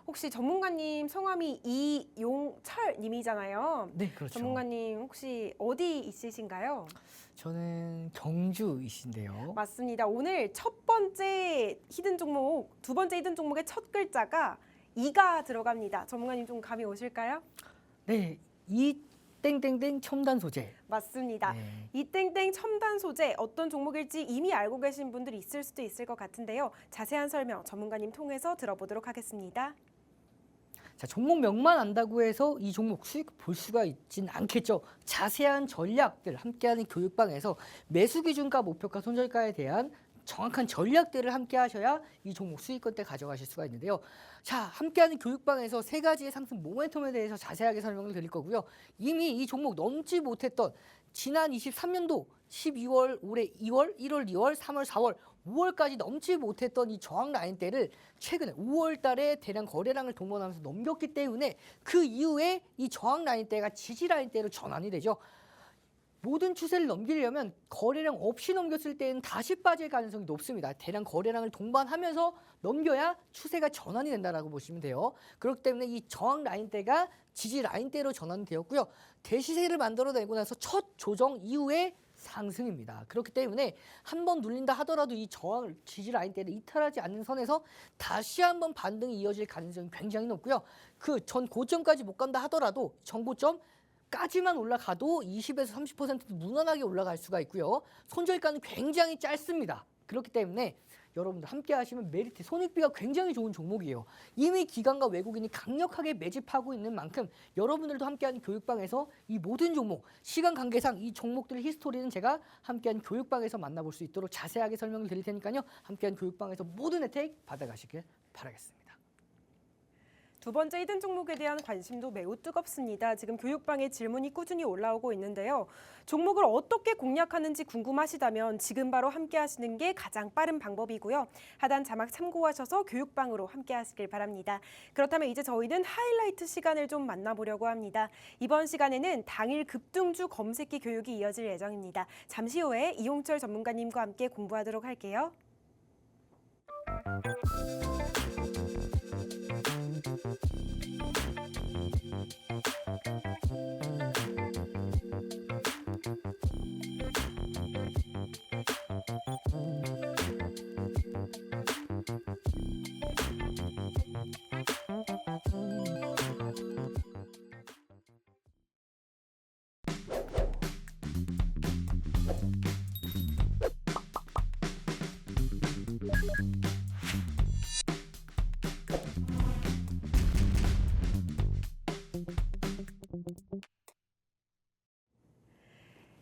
혹시 전문가님 성함이 이용철 님이잖아요. 네, 그렇죠. 전문가님 혹시 어디 있으신가요? 저는 경주이신데요. 맞습니다. 오늘 첫 번째 히든 종목, 두 번째 히든 종목의 첫 글자가 이가 들어갑니다. 전문가님 좀 감이 오실까요? 네, 이 땡땡땡 첨단 소재. 맞습니다. 네. 이 땡땡 첨단 소재 어떤 종목일지 이미 알고 계신 분들이 있을 수도 있을 것 같은데요. 자세한 설명 전문가님 통해서 들어보도록 하겠습니다. 자, 종목명만 안다고 해서 이 종목 수익 볼 수가 있진 않겠죠. 자세한 전략들 함께하는 교육방에서 매수 기준과 목표가 손절가에 대한 정확한 전략들을 함께 하셔야 이 종목 수익권대 가져가실 수가 있는데요. 자, 함께하는 교육방에서 세 가지의 상승 모멘텀에 대해서 자세하게 설명을 드릴 거고요. 이미 이 종목 넘지 못했던 지난 23년도 12월, 올해 2월, 1월, 2월, 3월, 4월, 5월까지 넘지 못했던 이 저항 라인대를 최근에 5월 달에 대량 거래량을 동반하면서 넘겼기 때문에 그 이후에 이 저항 라인대가 지지 라인대로 전환이 되죠. 모든 추세를 넘기려면 거래량 없이 넘겼을 때는 다시 빠질 가능성이 높습니다. 대량 거래량을 동반하면서 넘겨야 추세가 전환이 된다라고 보시면 돼요. 그렇기 때문에 이 저항 라인대가 지지 라인대로 전환이 되었고요. 대시세를 만들어내고 나서 첫 조정 이후에 상승입니다. 그렇기 때문에 한 번 눌린다 하더라도 이 저항 지지 라인대를 이탈하지 않는 선에서 다시 한번 반등이 이어질 가능성이 굉장히 높고요. 그 전 고점까지 못 간다 하더라도 전 고점까지만 올라가도 20에서 30% 무난하게 올라갈 수가 있고요. 손절가는 굉장히 짧습니다. 그렇기 때문에 여러분들 함께 하시면 메리트, 손익비가 굉장히 좋은 종목이에요. 이미 기관과 외국인이 강력하게 매집하고 있는 만큼 여러분들도 함께하는 교육방에서 이 모든 종목, 시간 관계상 이 종목들의 히스토리는 제가 함께하는 교육방에서 만나볼 수 있도록 자세하게 설명을 드릴 테니까요. 함께하는 교육방에서 모든 혜택 받아가시길 바라겠습니다. 두 번째 히든 종목에 대한 관심도 매우 뜨겁습니다. 지금 교육방에 질문이 꾸준히 올라오고 있는데요. 종목을 어떻게 공략하는지 궁금하시다면 지금 바로 함께 하시는 게 가장 빠른 방법이고요. 하단 자막 참고하셔서 교육방으로 함께 하시길 바랍니다. 그렇다면 이제 저희는 하이라이트 시간을 좀 만나보려고 합니다. 이번 시간에는 당일 급등주 검색기 교육이 이어질 예정입니다. 잠시 후에 이용철 전문가님과 함께 공부하도록 할게요.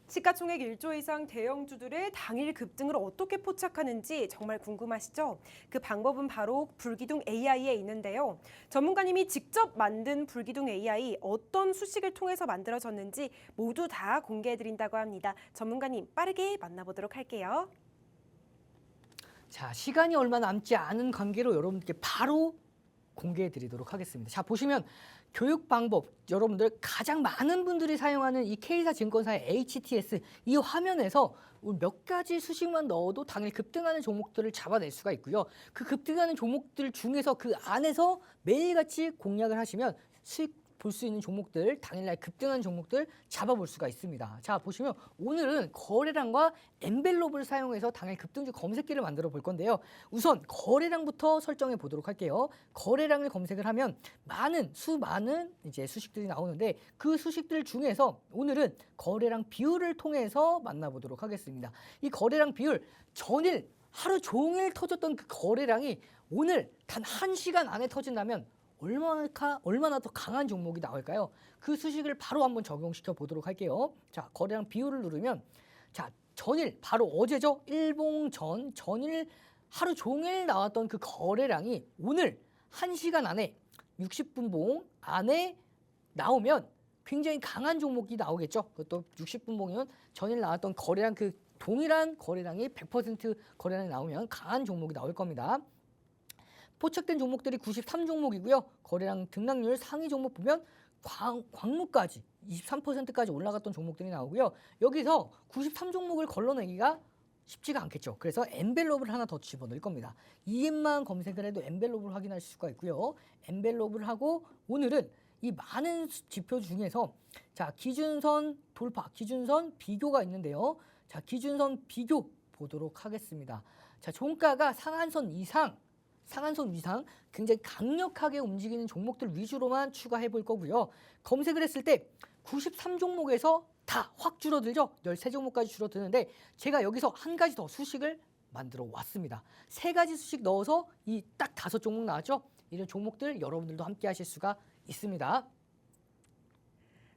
시가총액 1조 이상 대형주들의 당일 급등을 어떻게 포착하는지 정말 궁금하시죠? 그 방법은 바로 불기둥 AI에 있는데요. 전문가님이 직접 만든 불기둥 AI 어떤 수식을 통해서 만들어졌는지 모두 다 공개해드린다고 합니다. 전문가님 빠르게 만나보도록 할게요. 자, 시간이 얼마 남지 않은 관계로 여러분들께 바로 공개해 드리도록 하겠습니다. 자, 보시면 교육 방법, 여러분들 가장 많은 분들이 사용하는 이 K사 증권사의 HTS 이 화면에서 몇 가지 수식만 넣어도 당일 급등하는 종목들을 잡아낼 수가 있고요. 그 급등하는 종목들 중에서 그 안에서 매일같이 공략을 하시면 수익 볼 수 있는 종목들, 당일날 급등하는 종목들 잡아볼 수가 있습니다. 자, 보시면 오늘은 거래량과 엔벨롭을 사용해서 당일 급등주 검색기를 만들어 볼 건데요. 우선 거래량부터 설정해 보도록 할게요. 거래량을 검색을 하면 수많은 이제 수식들이 나오는데 그 수식들 중에서 오늘은 거래량 비율을 통해서 만나보도록 하겠습니다. 이 거래량 비율, 전일 하루 종일 터졌던 그 거래량이 오늘 단 1시간 안에 터진다면 얼마나 더 강한 종목이 나올까요? 그 수식을 바로 한번 적용시켜 보도록 할게요. 자, 거래량 비율을 누르면 자, 전일 바로 어제죠. 전일 하루 종일 나왔던 그 거래량이 오늘 1시간 안에 60분봉 안에 나오면 굉장히 강한 종목이 나오겠죠. 그것도 60분봉이면 전일 나왔던 거래량 그 동일한 거래량이 100% 거래량이 나오면 강한 종목이 나올 겁니다. 포착된 종목들이 93종목이고요. 거래량 등락률 상위 종목 보면 광무까지 23%까지 올라갔던 종목들이 나오고요. 여기서 93종목을 걸러내기가 쉽지가 않겠죠. 그래서 엔벨롭을 하나 더 집어넣을 겁니다. EM만 검색을 해도 엔벨롭을 확인할 수가 있고요. 엔벨롭을 하고 오늘은 이 많은 지표 중에서 자, 기준선 돌파, 기준선 비교가 있는데요. 자, 기준선 비교 보도록 하겠습니다. 자, 종가가 상한선 이상 굉장히 강력하게 움직이는 종목들 위주로만 추가해 볼 거고요. 검색을 했을 때 93종목에서 다 확 줄어들죠. 13종목까지 줄어드는데 제가 여기서 한 가지 더 수식을 만들어 왔습니다. 3가지 수식 넣어서 이 딱 5종목 나왔죠. 이런 종목들 여러분들도 함께 하실 수가 있습니다.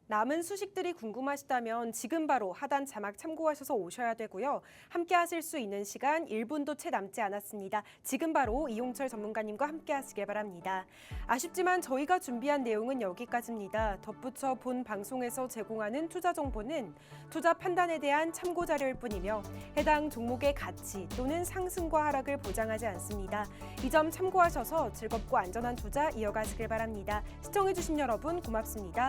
남은 수식들이 궁금하시다면 지금 바로 하단 자막 참고하셔서 오셔야 되고요. 함께 하실 수 있는 시간 1분도 채 남지 않았습니다. 지금 바로 이용철 전문가님과 함께 하시길 바랍니다. 아쉽지만 저희가 준비한 내용은 여기까지입니다. 덧붙여 본 방송에서 제공하는 투자 정보는 투자 판단에 대한 참고 자료일 뿐이며 해당 종목의 가치 또는 상승과 하락을 보장하지 않습니다. 이 점 참고하셔서 즐겁고 안전한 투자 이어가시길 바랍니다. 시청해주신 여러분 고맙습니다.